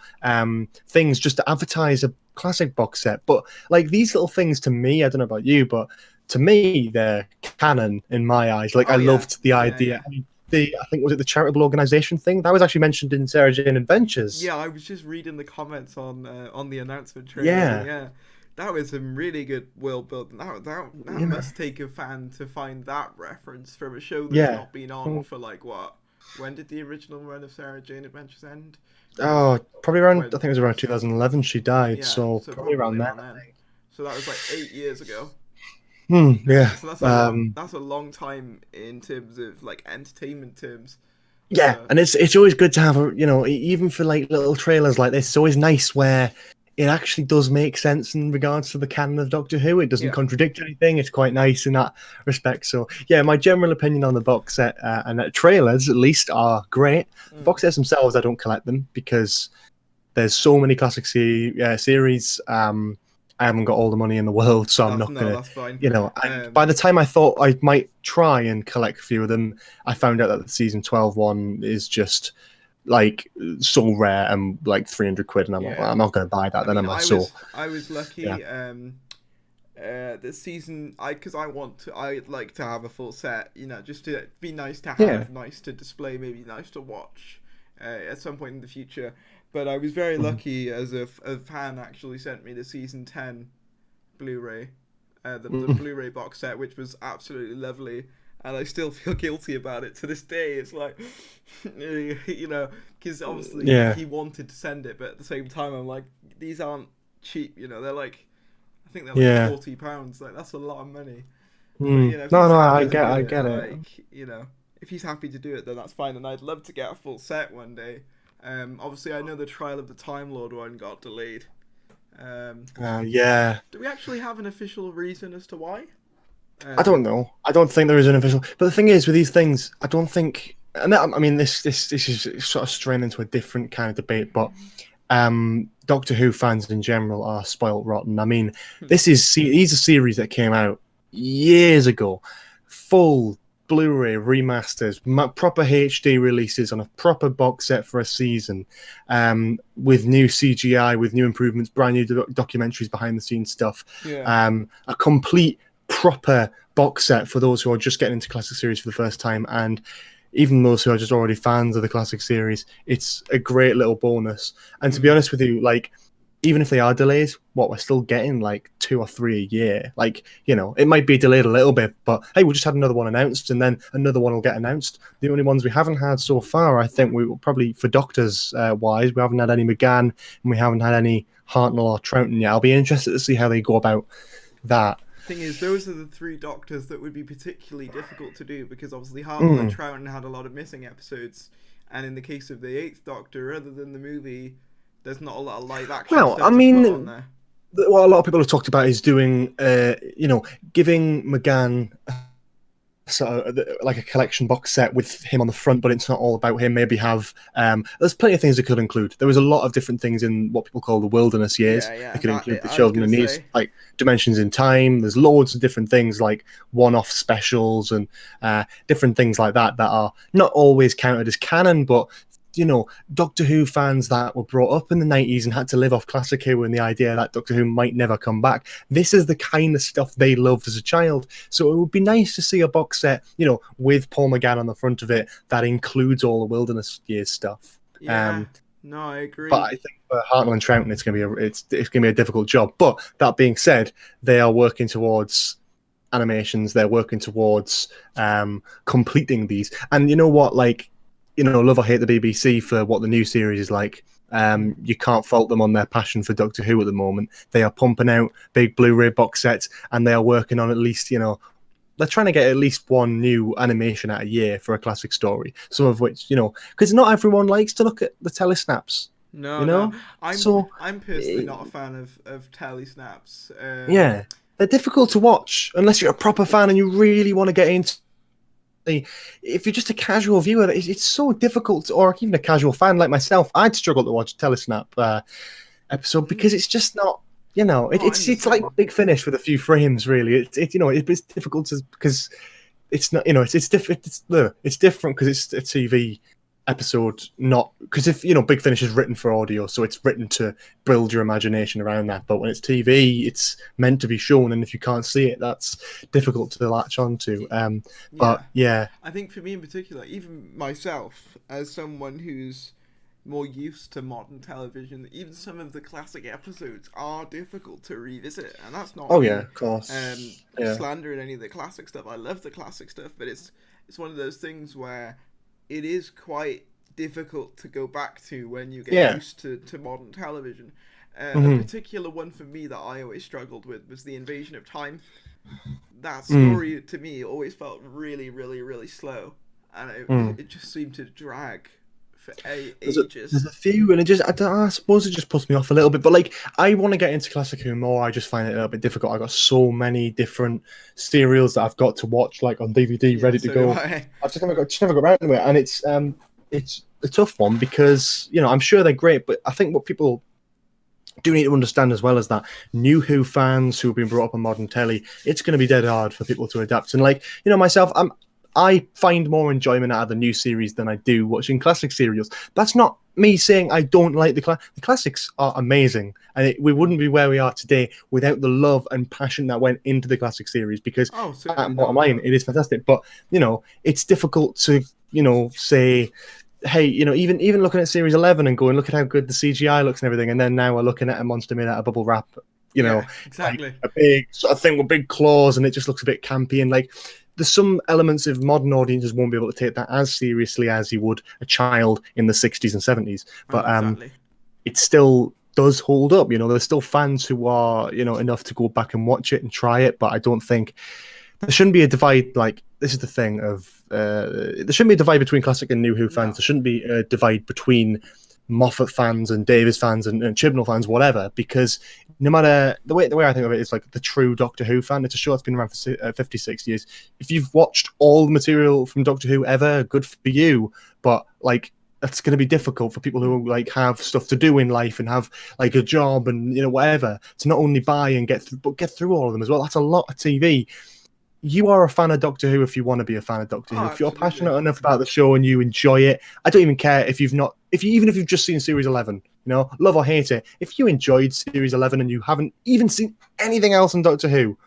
things just to advertise a classic box set. But like, these little things, to me, I don't know about you, but to me, they're canon in my eyes. Like, loved the idea. Yeah. I think, was it the charitable organization thing that was actually mentioned in Sarah Jane Adventures? Yeah, I was just reading the comments on the announcement trailer. Yeah, that was some really good world building. That must take a fan to find that reference from a show that's not been on for like what? When did the original run of Sarah Jane Adventures end? Oh, probably around. I think it was around 2011 she died. Yeah, so probably around then. So that was like 8 years ago. Yeah. So that's a long time in terms of like entertainment terms. Yeah, and it's always good to have even for like little trailers like this. It's always nice where it actually does make sense in regards to the canon of Doctor Who. It doesn't contradict anything. It's quite nice in that respect. So yeah, my general opinion on the box set and trailers at least are great. The box sets themselves, I don't collect them because there's so many classic series. I haven't got all the money in the world, so I'm not gonna. That's fine. By the time I thought I might try and collect a few of them, I found out that the season 12 one is just like so rare and like 300 quid, and I'm not going to buy that. Then am I? I was lucky. This season, I'd like to have a full set. Just to be nice to have, nice to display, maybe nice to watch at some point in the future. But I was very lucky, as a fan actually sent me the season 10 Blu-ray, the Blu-ray box set, which was absolutely lovely, and I still feel guilty about it to this day. It's like, because obviously he wanted to send it, but at the same time I'm like, these aren't cheap, they're like, I think they're like £40. Like, that's a lot of money. But, I get it. Like, if he's happy to do it, then that's fine, and I'd love to get a full set one day. Obviously, I know the Trial of the Time Lord one got delayed. Do we actually have an official reason as to why? I don't know. I don't think there is an official. But the thing is, with these things, I don't think. And that, I mean, this is sort of straying into a different kind of debate. But Doctor Who fans in general are spoilt rotten. I mean, these are series that came out years ago, full Blu-ray remasters, proper HD releases on a proper box set for a season, with new CGI, with new improvements, brand new documentaries, behind the scenes stuff, a complete proper box set for those who are just getting into classic series for the first time, and even those who are just already fans of the classic series. It's a great little bonus. And to be honest with you, like, even if they are delays, we're still getting like 2 or 3 a year. Like, it might be delayed a little bit, but hey, we just had another one announced, and then another one will get announced. The only ones we haven't had so far, I think, we will probably, for Doctors wise, we haven't had any McGann, and we haven't had any Hartnell or Troughton yet. I'll be interested to see how they go about that. Thing is, those are the 3 Doctors that would be particularly difficult to do, because obviously Hartnell and Troughton had a lot of missing episodes, and in the case of the 8th Doctor, other than the movie, there's not a lot of live action stuff to put on there. What a lot of people have talked about is doing, giving McGann sort of like a collection box set with him on the front, but it's not all about him. Maybe have there's plenty of things it could include. There was a lot of different things in what people call the wilderness years. It could include the children and these, like Dimensions in Time. There's loads of different things like one-off specials and different things like that are not always counted as canon, but Doctor Who fans that were brought up in the 90s and had to live off classic Who and the idea that Doctor Who might never come back. This is the kind of stuff they loved as a child. So it would be nice to see a box set, with Paul McGann on the front of it that includes all the Wilderness Years stuff. No, I agree. But I think for Hartnell and Troughton, it's going to be a difficult job. But that being said, they are working towards animations. They're working towards completing these. And you know what, like, love or hate the BBC for what the new series is like. You can't fault them on their passion for Doctor Who at the moment. They are pumping out big Blu-ray box sets, and they are working on at least, they're trying to get at least one new animation out a year for a classic story. Some of which, because not everyone likes to look at the telesnaps. No. I'm personally not a fan of telesnaps. Yeah, they're difficult to watch unless you're a proper fan and you really want to get into. If you're just a casual viewer, it's so difficult, or even a casual fan like myself, I'd struggle to watch a telesnap episode because it's just not, it's like Big Finish with a few frames. Really, it's difficult because it's not, it's different. It's different because it's a TV episode, not because if Big Finish is written for audio, so it's written to build your imagination around that. But when it's TV, it's meant to be shown, and if you can't see it, that's difficult to latch onto. But yeah, I think for me in particular, even myself as someone who's more used to modern television, even some of the classic episodes are difficult to revisit, and that's not of course slandering any of the classic stuff. I love the classic stuff, but it's one of those things where it is quite difficult to go back to when you get used to modern television. A particular one for me that I always struggled with was the Invasion of Time. That story to me always felt really, really, really slow, and it just seemed to drag for ages. There's a few, and I suppose it just puts me off a little bit. But I want to get into classic Who more. I just find it a little bit difficult. I got so many different serials that I've got to watch, on DVD, ready to go. I've just never got around to it, and it's a tough one because I'm sure they're great, but I think what people do need to understand as well as that new Who fans who have been brought up on modern telly, it's going to be dead hard for people to adapt. And myself, I find more enjoyment out of the new series than I do watching classic serials. That's not me saying I don't like the classics are amazing, and we wouldn't be where we are today without the love and passion that went into the classic series. Because bottom line, it is fantastic. But it's difficult to say, hey, even looking at series 11 and going, look at how good the CGI looks and everything, and then now we're looking at a monster made out of bubble wrap. Exactly, a big sort of thing with big claws, and it just looks a bit campy and there's some elements of modern audiences won't be able to take that as seriously as you would a child in the 60s and 70s. But it still does hold up. There's still fans who are, enough to go back and watch it and try it. But I don't think there shouldn't be a divide. This is the thing of there shouldn't be a divide between classic and new Who fans. No. There shouldn't be a divide between Moffat fans and Davis fans and Chibnall fans, whatever, because no matter the way I think of it is the true Doctor Who fan. It's a show that's been around for 56 years. If you've watched all the material from Doctor Who ever, good for you. But that's going to be difficult for people who have stuff to do in life and have a job and whatever, to not only buy and get through all of them as well. That's a lot of TV. You are a fan of Doctor Who if you want to be a fan of Doctor Who. If you're passionate enough about the show and you enjoy it, I don't even care if you've not. Even if you've just seen Series 11, love or hate it. If you enjoyed Series 11 and you haven't even seen anything else on Doctor Who,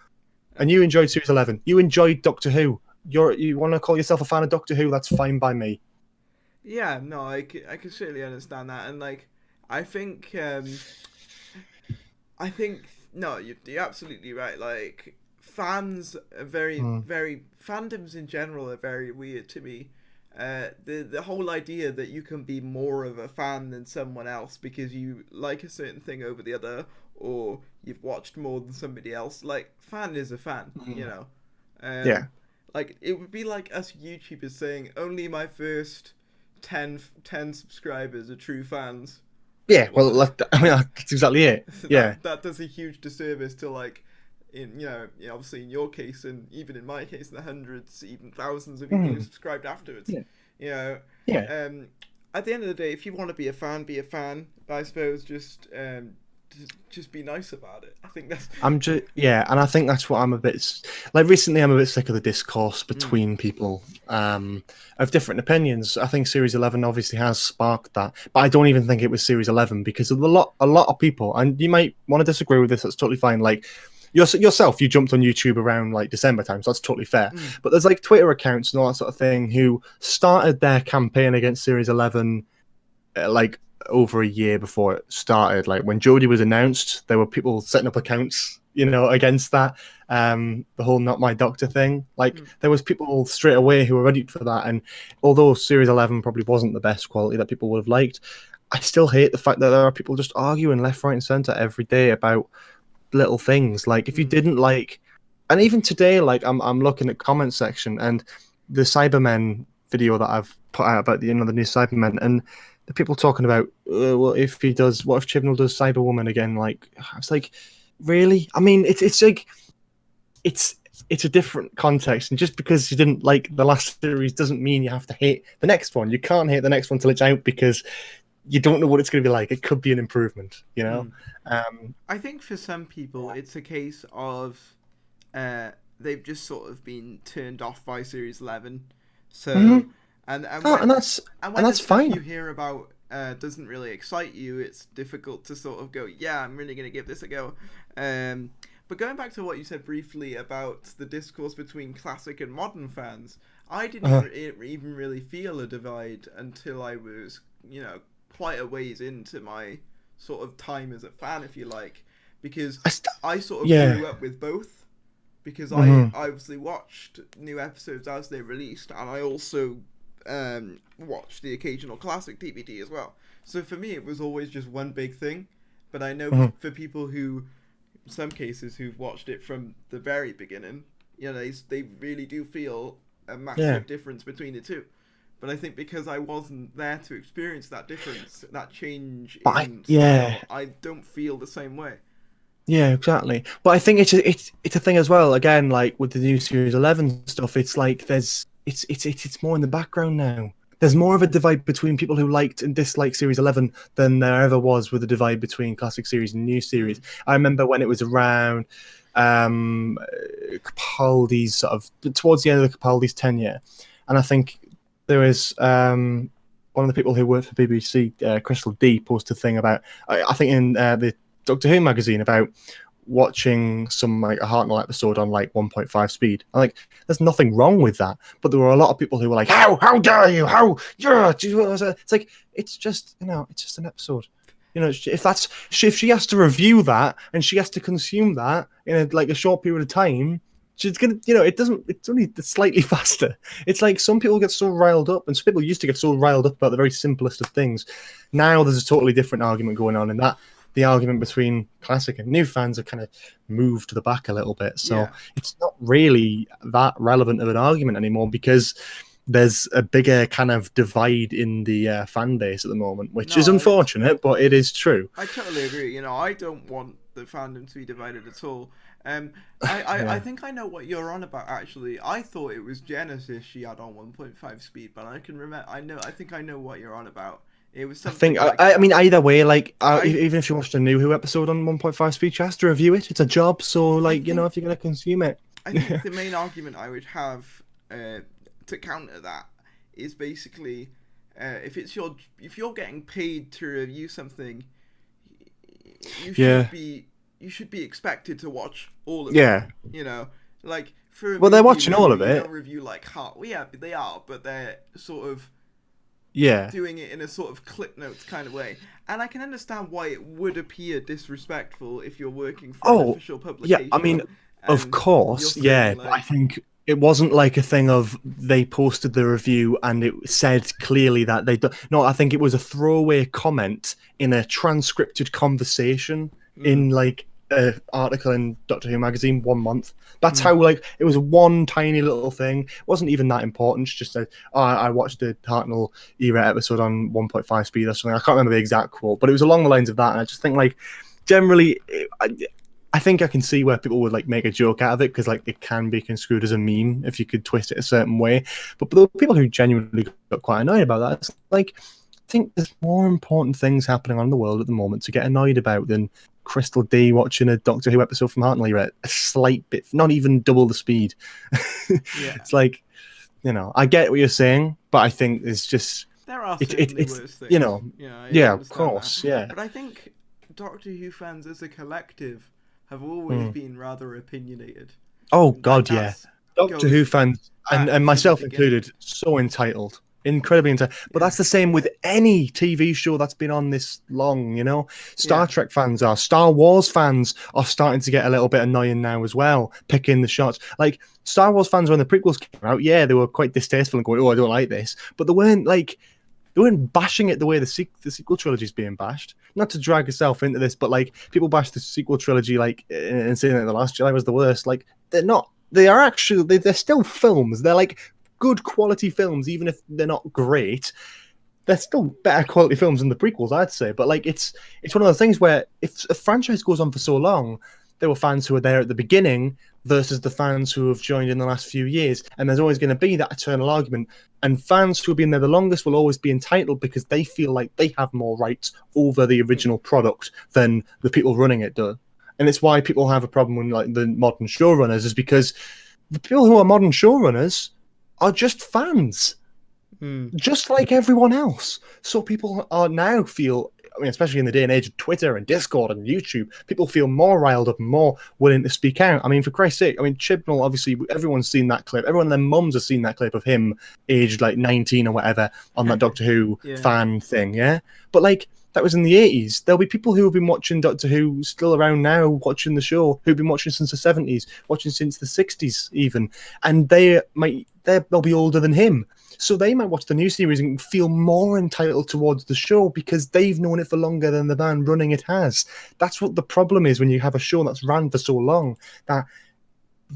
and you enjoyed Series 11, you enjoyed Doctor Who. You want to call yourself a fan of Doctor Who? That's fine by me. Yeah, no, I can certainly understand that, and I think no, you're absolutely right. Fans are very fandoms in general are very weird to me. The whole idea that you can be more of a fan than someone else because you like a certain thing over the other, or you've watched more than somebody else. Fan is a fan, Yeah. It would be like us YouTubers saying only my first 10 subscribers are true fans. Yeah, well, that's exactly it. Yeah, that does a huge disservice to obviously in your case and even in my case, the hundreds, even thousands of people who subscribed afterwards. Yeah. At the end of the day, if you want to be a fan, be a fan. But I suppose just be nice about it. I think that's. And I think that's what I'm a bit recently. I'm a bit sick of the discourse between people of different opinions. I think Series 11 obviously has sparked that, but I don't even think it was Series 11 because of a lot of people, and you might want to disagree with this. That's totally fine. Yourself, you jumped on YouTube around December time, so that's totally fair. But there's Twitter accounts and all that sort of thing who started their campaign against Series 11 over a year before it started. When Jodie was announced, there were people setting up accounts against that. The whole "not my doctor" thing. Like there was people straight away who were ready for that, and although Series 11 probably wasn't the best quality that people would have liked, I still hate the fact that there are people just arguing left, right, and center every day about little things. Like if you didn't like, and even today, like I'm looking at comment section and the Cybermen video that I've put out about the new Cybermen, and the people talking about what if Chibnall does Cyberwoman again? Like I was like, really? I mean, it's like it's a different context, and just because you didn't like the last series doesn't mean you have to hate the next one. You can't hate the next one till it's out because you don't know what it's going to be like. It could be an improvement, I think for some people it's a case of they've just sort of been turned off by Series 11. So and that's fine. You hear about doesn't really excite you. It's difficult to sort of go, yeah, I'm really going to give this a go. But going back to what you said briefly about the discourse between classic and modern fans, I didn't even really feel a divide until I was, quite a ways into my sort of time as a fan, if you like, because I sort of grew up with both, because I obviously watched new episodes as they released, and I also watched the occasional classic DVD as well. So for me, it was always just one big thing. But I know for people who, in some cases, who've watched it from the very beginning, they really do feel a massive difference between the two. But I think because I wasn't there to experience that difference, that change in style, I don't feel the same way. Yeah, exactly. But I think it's a thing as well. Again, like with the new Series 11 stuff, it's like it's more in the background now. There's more of a divide between people who liked and disliked Series 11 than there ever was with the divide between classic series and new series. I remember when it was around Capaldi's sort of towards the end of the Capaldi's tenure, and I think there was one of the people who worked for BBC, Crystal D, posted a thing about I think in the Doctor Who magazine about watching some like a Hartnell episode on like 1.5 speed. I'm like, there's nothing wrong with that, but there were a lot of people who were like, how dare you, it's like it's just it's just an episode. If she has to review that and she has to consume that in a short period of time, she's gonna it's only slightly faster. It's like some people get so riled up, and some people used to get so riled up about the very simplest of things. Now there's a totally different argument going on, and that the argument between classic and new fans have kind of moved to the back a little bit. So it's not really that relevant of an argument anymore because there's a bigger kind of divide in the fan base at the moment, which is unfortunate, but it is true. I totally agree. I don't want the fandom to be divided at all. I think I know what you're on about, actually. I thought it was Genesis she had on 1.5 speed, but I can remember. I think I know what you're on about. It was something. I mean, either way, even if she watched a new Who episode on 1.5 speed, she has to review it. It's a job, so if you're gonna consume it. I think the main argument I would have to counter that is basically if you're getting paid to review something, you should be expected to watch all of it. Like for they're watching all of it. Don't review like Heart. Well, yeah, they are, but they're sort of doing it in a sort of clip notes kind of way. And I can understand why it would appear disrespectful if you're working for an official publication. Yeah, I mean, of course, but I think it wasn't like a thing of they posted the review and it said clearly that they don't. No, I think it was a throwaway comment in a transcripted conversation in like an article in Doctor Who magazine 1 month. That's how it was one tiny little thing. It wasn't even that important. She just said, I watched the Hartnell era episode on 1.5 speed or something. I can't remember the exact quote, but it was along the lines of that. And I just think generally, I think I can see where people would make a joke out of it because it can be construed as a meme if you could twist it a certain way. But the people who genuinely got quite annoyed about that, it's I think there's more important things happening on in the world at the moment to get annoyed about than Crystal D watching a Doctor Who episode from Hartnell era a slight bit, not even double the speed. It's I get what you're saying, but I think it's just there are certainly worse things. Of course, that. But I think Doctor Who fans as a collective have always been rather opinionated. Oh God, yeah. Doctor Who fans and myself included, so entitled. incredibly intense. But that's the same with any TV show that's been on this long, you know. Star Trek fans are, Star Wars fans are starting to get a little bit annoying now as well, picking the shots. Like Star Wars fans, when the prequels came out, yeah, they were quite distasteful and going, "Oh, I don't like this," but they weren't bashing it the way the sequel trilogy is being bashed. Not to drag yourself into this, but like people bash the sequel trilogy like and saying that The Last Jedi was the worst. Like they're not. They are actually. They're still films. They're like good quality films, even if they're not great. They're still better quality films than the prequels, I'd say. But like it's one of those things where if a franchise goes on for so long, there were fans who were there at the beginning versus the fans who have joined in the last few years, and there's always going to be that eternal argument. And fans who have been there the longest will always be entitled because they feel like they have more rights over the original product than the people running it do. And it's why people have a problem with like the modern showrunners, is because the people who are modern showrunners are just fans, just like everyone else. So people are now feel, I mean, especially in the day and age of Twitter and Discord and YouTube, people feel more riled up and more willing to speak out. I mean, for Christ's sake, I mean, Chibnall, obviously, everyone's seen that clip. Everyone and their mums has seen that clip of him aged like 19 or whatever on that Doctor Who fan thing, yeah? But like, that was in the 80s. There'll be people who have been watching Doctor Who still around now, watching the show, who've been watching since the 70s, watching since the 60s even, and they'll be older than him. So they might watch the new series and feel more entitled towards the show because they've known it for longer than the man running it has. That's what the problem is when you have a show that's ran for so long, that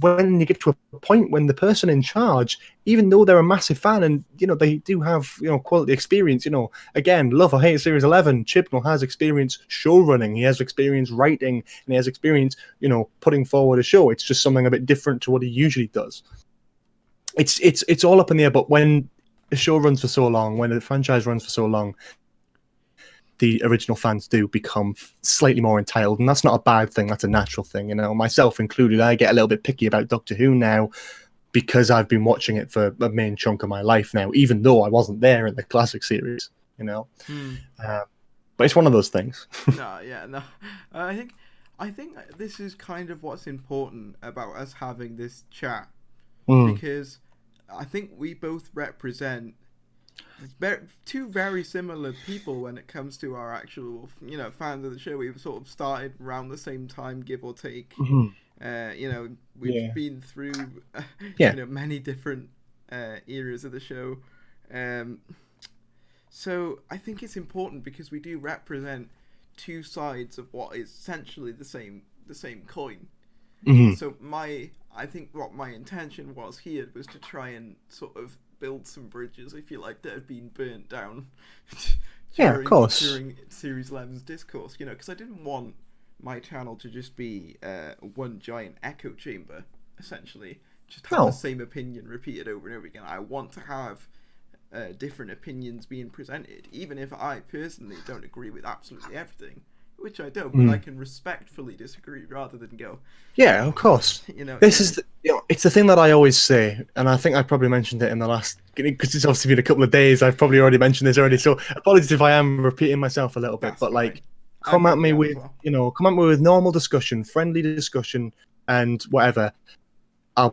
when you get to a point when the person in charge, even though they're a massive fan and, you know, they do have, you know, quality experience, you know, again, love or hate Series 11, Chibnall has experience show running, he has experience writing, and he has experience, you know, putting forward a show. It's just something a bit different to what he usually does. It's all up in the air, but when a show runs for so long, when a franchise runs for so long, the original fans do become slightly more entitled, and that's not a bad thing. That's a natural thing, you know, myself included. I get a little bit picky about Doctor Who now because I've been watching it for a main chunk of my life now, even though I wasn't there in the classic series, you know. But it's one of those things. I think this is kind of what's important about us having this chat, because I think we both represent two very similar people when it comes to our actual, you know, fans of the show. We've sort of started around the same time, give or take. You know, we've been through, you know, many different eras of the show. So I think it's important because we do represent two sides of what is essentially the same coin. So I think what my intention was here was to try and sort of build some bridges, if you like, that have been burnt down during Series 11's discourse, you know, because I didn't want my channel to just be one giant echo chamber, essentially, just have the same opinion repeated over and over again. I want to have different opinions being presented, even if I personally don't agree with absolutely everything, which I don't, but I can respectfully disagree rather than go. Yeah, of course. You know, it's the thing that I always say, and I think I probably mentioned it in the last, because it's obviously been a couple of days. I've probably already mentioned this already, so apologies if I am repeating myself a little bit. But like, come at me with normal discussion, friendly discussion, and whatever. I'll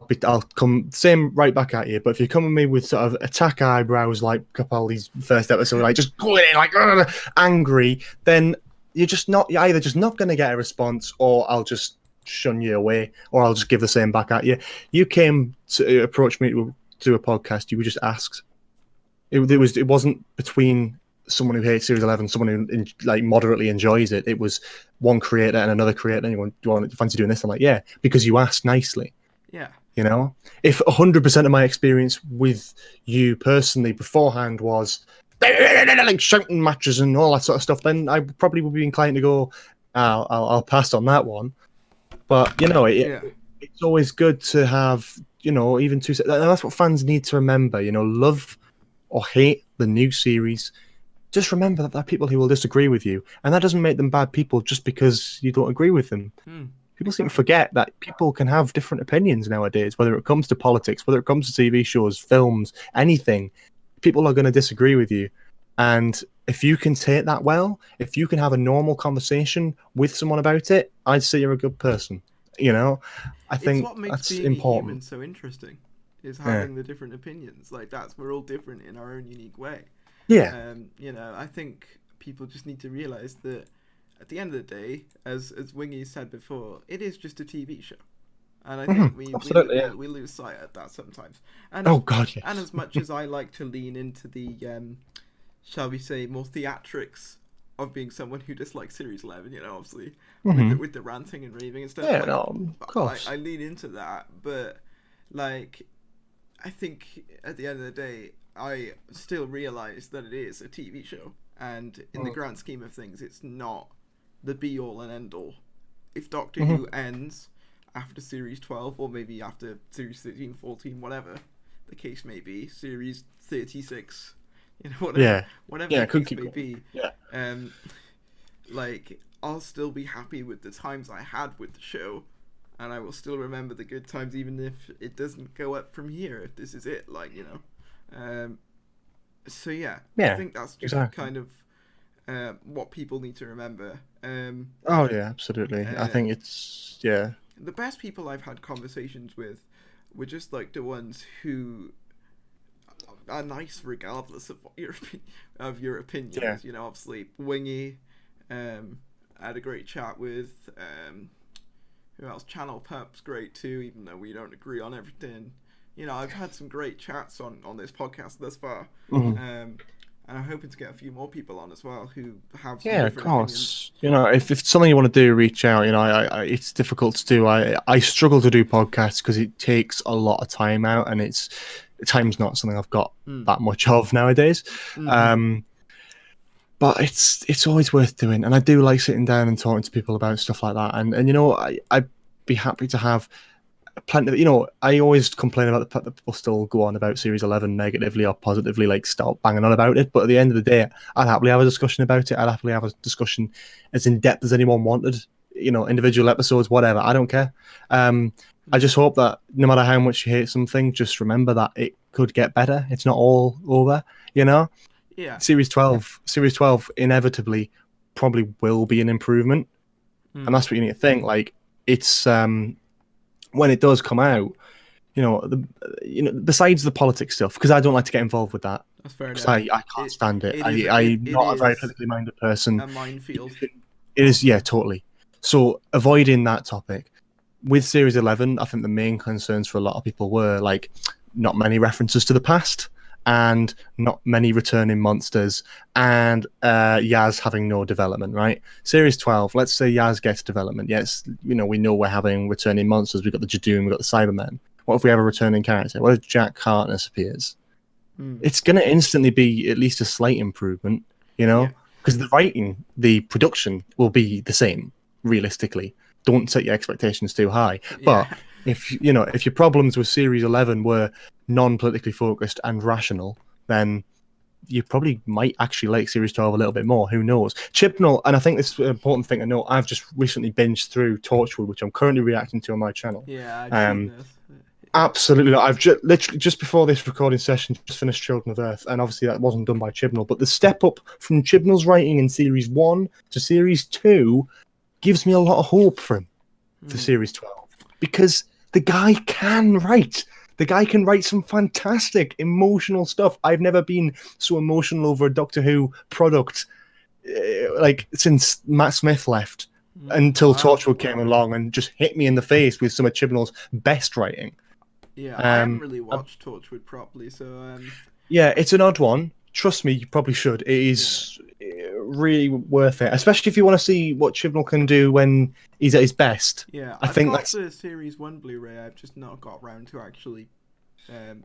come same right back at you. But if you come at me with sort of attack eyebrows like Capaldi's first episode, like just going in like angry, then you're either just not going to get a response, or I'll just shun you away, or I'll just give the same back at you. You came to approach me to do a podcast. You were just asked. It wasn't between someone who hates Series 11, someone who like moderately enjoys it. It was one creator and another creator. Anyone, do you want to fancy doing this? I'm like, yeah, because you asked nicely. Yeah. You know, if 100% of my experience with you personally beforehand was like shouting matches and all that sort of stuff, then I probably would be inclined to go, I'll pass on that one. But you know, it's always good to have, you know, even two. That's what fans need to remember. You know, love or hate the new series. Just remember that there are people who will disagree with you, and that doesn't make them bad people just because you don't agree with them. People seem to forget that people can have different opinions nowadays, whether it comes to politics, whether it comes to TV shows, films, anything. People are going to disagree with you. And if you can take that well, if you can have a normal conversation with someone about it, I'd say you're a good person. You know, I think what makes that's being important. a human so interesting. is having the different opinions. Like, we're all different in our own unique way. Yeah. You know, I think people just need to realize that at the end of the day, as Wingy said before, it is just a TV show. And I think we lose sight of that sometimes. And God, yes. And as much as I like to lean into the, shall we say, more theatrics of being someone who dislikes Series 11, you know, obviously, with the ranting and raving and stuff. Yeah, like, of course. I lean into that, but, like, I think at the end of the day, I still realise that it is a TV show. And in the grand scheme of things, it's not the be-all and end-all. If Doctor Who ends after Series 12, or maybe after Series 13, 14, whatever the case may be, Series 36, you know, whatever the case may be, like, I'll still be happy with the times I had with the show, and I will still remember the good times, even if it doesn't go up from here, if this is it, like, you know. So yeah, I think that's just kind of what people need to remember. Oh yeah, absolutely. I think it's the best people I've had conversations with were just like the ones who are nice regardless of what your opinions. Yeah. You know, obviously Wingy, I had a great chat with. Who else? Channel Pup's great too, even though we don't agree on everything. You know, I've had some great chats on this podcast thus far. And I'm hoping to get a few more people on as well who have some different opinions. You know, if it's something you want to do, reach out. You know, I it's difficult to do. I struggle to do podcasts because it takes a lot of time out, and time's not something I've got that much of nowadays. But it's always worth doing, and I do like sitting down and talking to people about stuff like that. And you know, I'd be happy to have plenty of, you know, I always complain about the fact that people still go on about Series 11 negatively or positively, like start banging on about it. But at the end of the day, I'd happily have a discussion about it. I'd happily have a discussion as in depth as anyone wanted, you know, individual episodes, whatever. I don't care. I just hope that no matter how much you hate something, just remember that it could get better. It's not all over, you know? Yeah. Series 12 inevitably probably will be an improvement. And that's what you need to think. Like, it's when it does come out, you know, besides the politics stuff, because I don't like to get involved with that. That's fair enough. I can't stand it. I'm not a very politically minded person. A minefield. It is, yeah, totally. So avoiding that topic. With Series 11, I think the main concerns for a lot of people were like not many references to the past and not many returning monsters and Yaz having no development, right? Series 12, let's say Yaz gets development. Yes, you know, we know we're having returning monsters. We've got the Jadoon, we've got the Cybermen. What if we have a returning character? What if Jack Harkness appears? It's going to instantly be at least a slight improvement, you know? Because the writing, the production will be the same, realistically. Don't set your expectations too high. But if your problems with Series 11 were non-politically focused and rational, then you probably might actually like Series 12 a little bit more. Who knows? Chibnall, and I think this is an important thing to know, I've just recently binged through Torchwood, which I'm currently reacting to on my channel. Yeah, I've seen this. Absolutely. I've literally just before this recording session just finished Children of Earth, and obviously that wasn't done by Chibnall, but the step up from Chibnall's writing in Series 1 to Series 2 gives me a lot of hope for him for Series 12, because the guy can write. The guy can write some fantastic emotional stuff. I've never been so emotional over a Doctor Who product like since Matt Smith left, until Torchwood came along and just hit me in the face with some of Chibnall's best writing. Yeah, I haven't really watched Torchwood properly, so yeah, it's an odd one. Trust me, you probably should. It is really worth it, especially if you want to see what Chibnall can do when he's at his best. Yeah, I think that's the Series 1 Blu-ray. I've just not got around to actually playing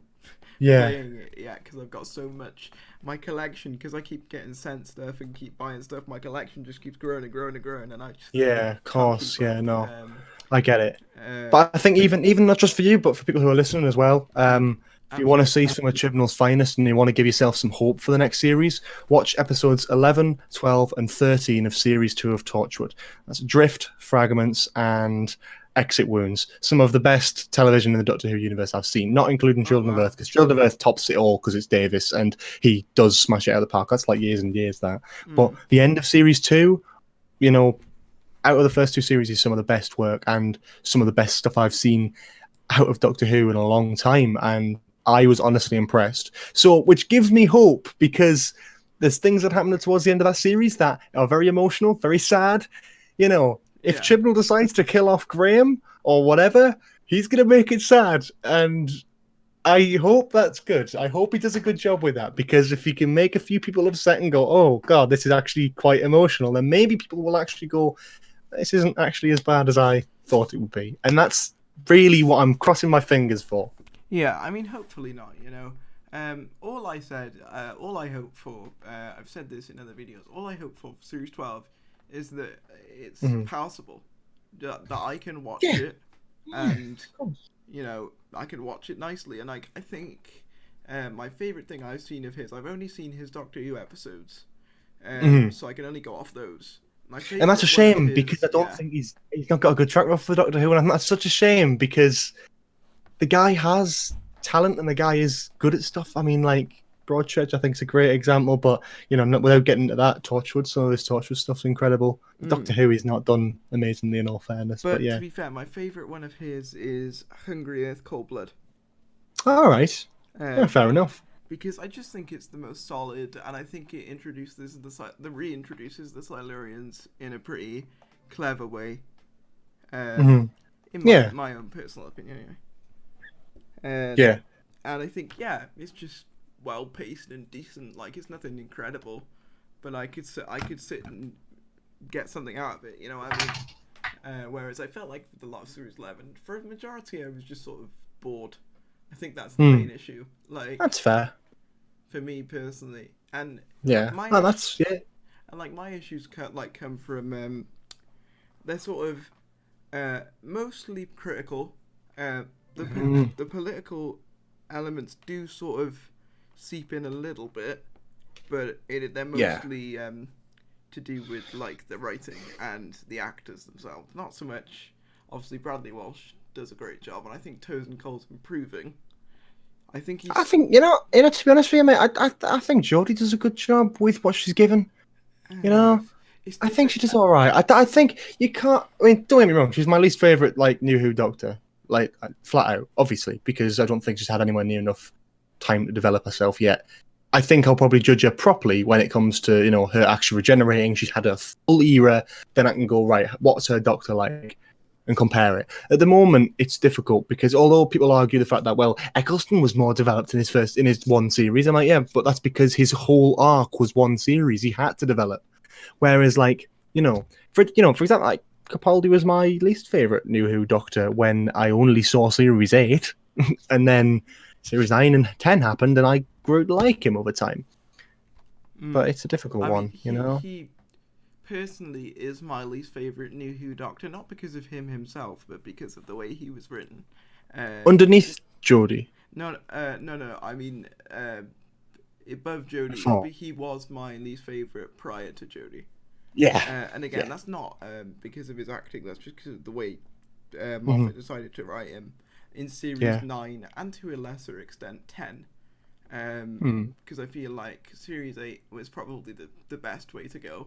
it yet, because I've got so much. My collection, because I keep getting sent stuff and keep buying stuff, my collection just keeps growing and growing and growing, and I just of course, I get it. But I think even not just for you, but for people who are listening as well. If you want to see some of Chibnall's finest and you want to give yourself some hope for the next series, watch episodes 11, 12, and 13 of Series 2 of Torchwood. That's Drift, Fragments, and Exit Wounds. Some of the best television in the Doctor Who universe I've seen, not including Children of Earth, because Children of Earth tops it all because it's Davis, and he does smash it out of the park. That's like years and years, that. But the end of Series 2, you know, out of the first two series is some of the best work and some of the best stuff I've seen out of Doctor Who in a long time, and I was honestly impressed. So, which gives me hope, because there's things that happen towards the end of that series that are very emotional, very sad. You know, if Chibnall decides to kill off Graham or whatever, he's going to make it sad. And I hope that's good. I hope he does a good job with that, because if he can make a few people upset and go, oh, God, this is actually quite emotional, then maybe people will actually go, this isn't actually as bad as I thought it would be. And that's really what I'm crossing my fingers for. Yeah, I mean, hopefully not, you know. All I hope for, I've said this in other videos, all I hope for Series 12 is that it's passable, that I can watch it, and, you know, I can watch it nicely. And I think my favourite thing I've seen of his, I've only seen his Doctor Who episodes, so I can only go off those. And that's a shame, because I don't think he's not got a good track record for Doctor Who, and that's such a shame, because the guy has talent and the guy is good at stuff. I mean, like, Broadchurch, I think, is a great example, but, you know, without getting into that, Torchwood, some of his Torchwood stuff's incredible. Doctor Who, he's not done amazingly, in all fairness. But yeah. To be fair, my favourite one of his is Hungry Earth, Cold Blood. All right. Yeah, fair enough. Because I just think it's the most solid, and I think it reintroduces the Silurians in a pretty clever way. In my own personal opinion, anyway. And I think, it's just well paced and decent. Like, it's nothing incredible, but I could sit and get something out of it. You know what I mean? Whereas I felt like with the last Series 11, for a majority, I was just sort of bored. I think that's the main issue. Like, that's fair for me personally. And and like my issues come from they're sort of mostly critical. The political elements do sort of seep in a little bit, but they're mostly to do with like the writing and the actors themselves. Not so much. Obviously, Bradley Walsh does a great job, and I think Tosin Cole's improving. I think to be honest with you, mate, I think Jodie does a good job with what she's given. You know, I think she does all right. I think you can't. I mean, don't get me wrong. She's my least favorite, like, New Who Doctor, like, flat out, obviously, because I don't think she's had anywhere near enough time to develop herself yet. I think I'll probably judge her properly when it comes to, you know, her actually regenerating. She's had a full era. Then I can go, right, what's her Doctor like, and compare it. At the moment, it's difficult, because although people argue the fact that, well, Eccleston was more developed in his one series, I'm like, yeah, but that's because his whole arc was one series. He had to develop. Whereas, like, for example, like, Capaldi was my least favorite New Who Doctor when I only saw Series 8, and then Series 9 and 10 happened, and I grew to like him over time. But it's a difficult one, you know. He personally is my least favorite New Who Doctor, not because of him himself, but because of the way he was written. Underneath Jodie? No. I mean, above Jodie, he was my least favorite prior to Jodie. Yeah. And again, that's not because of his acting. That's just because of the way Moffat decided to write him in Series 9 and to a lesser extent 10. Because I feel like Series 8 was probably the best way to go.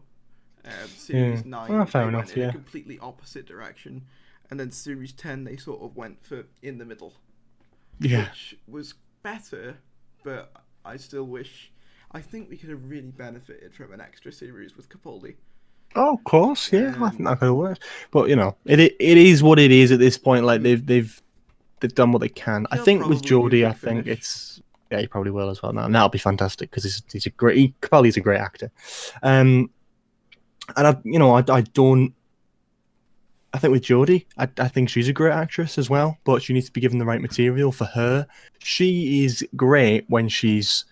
Series 9 well, fair enough, went in a completely opposite direction, and then Series 10 they sort of went for in the middle, which was better, but I still wish. I think we could have really benefited from an extra series with Capaldi. Oh, of course, yeah. I think that could have worked, but you know, it is what it is at this point. Like they've done what they can. I think with Jodie, I think it's he probably will as well. Now, and that'll be fantastic, because he's a great. Capaldi's a great actor. And I don't. I think with Jodie, I think she's a great actress as well, but she needs to be given the right material for her. She is great when she's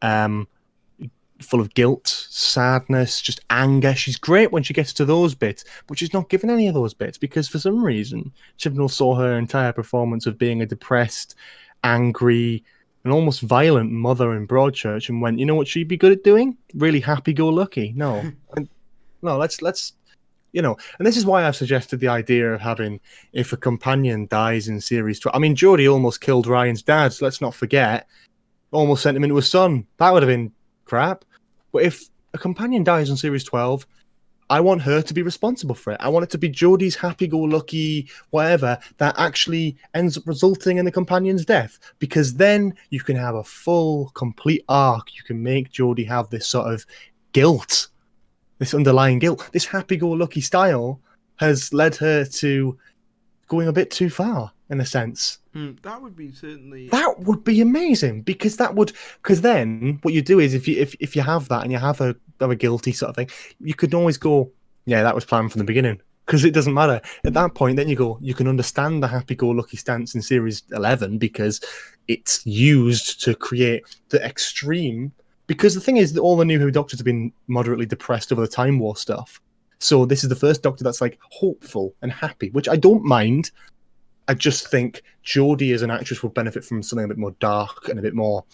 full of guilt, sadness, just anger. She's great when she gets to those bits, but she's not given any of those bits, because for some reason Chibnall saw her entire performance of being a depressed, angry, and almost violent mother in Broadchurch and went, you know what she'd be good at doing? Really happy-go-lucky. No. No, let's and this is why I've suggested the idea of having, if a companion dies in Series 12. I mean, Jodie almost killed Ryan's dad, so let's not forget. Almost sent him into a son. That would have been crap. But if a companion dies in Series 12, I want her to be responsible for it. I want it to be Jodie's happy-go-lucky whatever that actually ends up resulting in the companion's death, because then you can have a full, complete arc. You can make Jodie have this sort of guilt, this underlying guilt. This happy-go-lucky style has led her to going a bit too far, in a sense. That would be certainly... That would be amazing, because then what you do is if you have that and you have a guilty sort of thing, you could always go, yeah, that was planned from the beginning, because it doesn't matter. At that point, then you can understand the happy-go-lucky stance in series 11 because it's used to create the extreme. Because the thing is that all the New Who Doctors have been moderately depressed over the Time War stuff. So this is the first Doctor that's like hopeful and happy, which I don't mind. I just think Jodie as an actress will benefit from something a bit more dark and a bit more,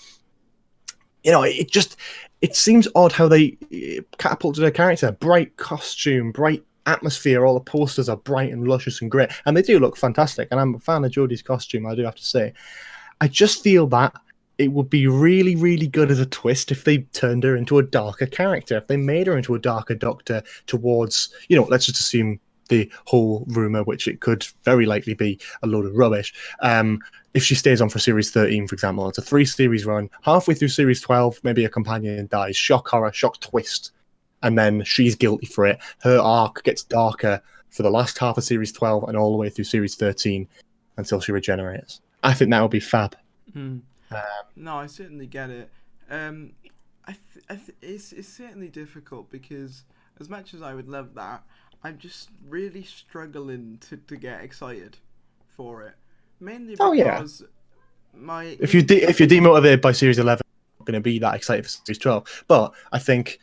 it seems odd how they catapulted her character. Bright costume, bright atmosphere, all the posters are bright and luscious and great. And they do look fantastic. And I'm a fan of Jodie's costume, I do have to say. I just feel that it would be really, really good as a twist if they turned her into a darker character. If they made her into a darker Doctor towards, let's just assume the whole rumour, which it could very likely be a load of rubbish. If she stays on for series 13, for example, it's a 3-series run. Halfway through series 12, maybe a companion dies. Shock horror, shock twist. And then she's guilty for it. Her arc gets darker for the last half of series 12 and all the way through series 13 until she regenerates. I think that would be fab. No, I certainly get it. It's certainly difficult because as much as I would love that, I'm just really struggling to get excited for it. Mainly because if you're demotivated by series 11, you're not going to be that excited for series 12. But I think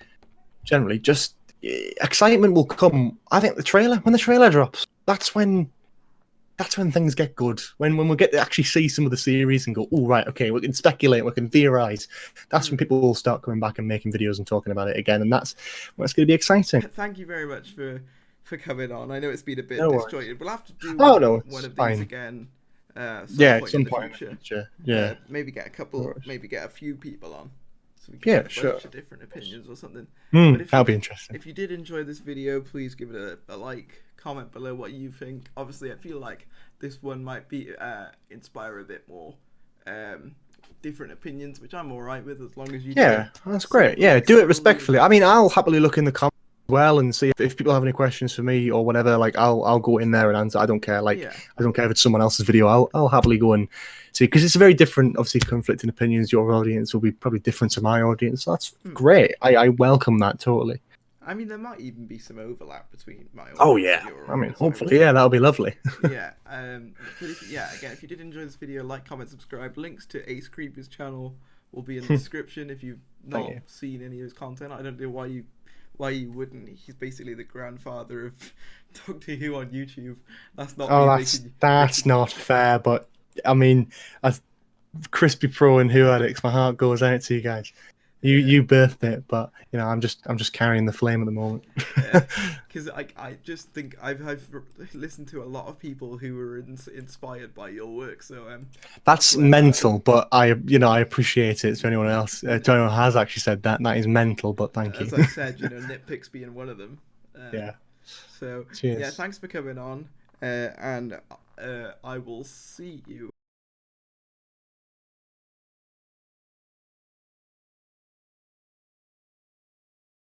generally just excitement will come. I think when the trailer drops, that's when things get good. When we get to actually see some of the series and go, oh right, okay, we can speculate, we can theorize. That's when people will start coming back and making videos and talking about it again, and that's when it's going to be exciting. Thank you very much for coming on. I know it's been a bit disjointed. We'll have to do one of these again. Some point in the future. Yeah, maybe get a few people on. So we can get a bunch of different opinions or something. That'll be interesting. If you did enjoy this video, please give it a like, comment below what you think. Obviously, I feel like this one might be inspire a bit more different opinions, which I'm alright with as long as you. Yeah, that's great. Yeah, do it respectfully. I mean, I'll happily look in the comments as well and see if people have any questions for me or whatever. Like, I'll go in there and answer. I don't care. I don't care if it's someone else's video. I'll happily go and see, because it's a very different, obviously, conflicting opinions. Your audience will be probably different to my audience. So that's great. I welcome that totally. I mean, there might even be some overlap between my audience and your audience. I mean, hopefully, that'll be lovely. Yeah. But if you did enjoy this video, like, comment, subscribe. Links to Ace Creeper's channel will be in the description if you've not seen any of his content. I don't know why you wouldn't. He's basically the grandfather of Doctor Who on YouTube. That's not. That's not fair. But I mean, as Crispy Pro and Who Addicts, my heart goes out to you guys. You birthed it, but I'm just carrying the flame at the moment. Because I just think I've listened to a lot of people who were inspired by your work. So that's mental, but I appreciate it. To anyone else, to anyone who has actually said that is mental. But thank you. As I said, nitpicks being one of them. So cheers. Yeah, thanks for coming on, and I will see you.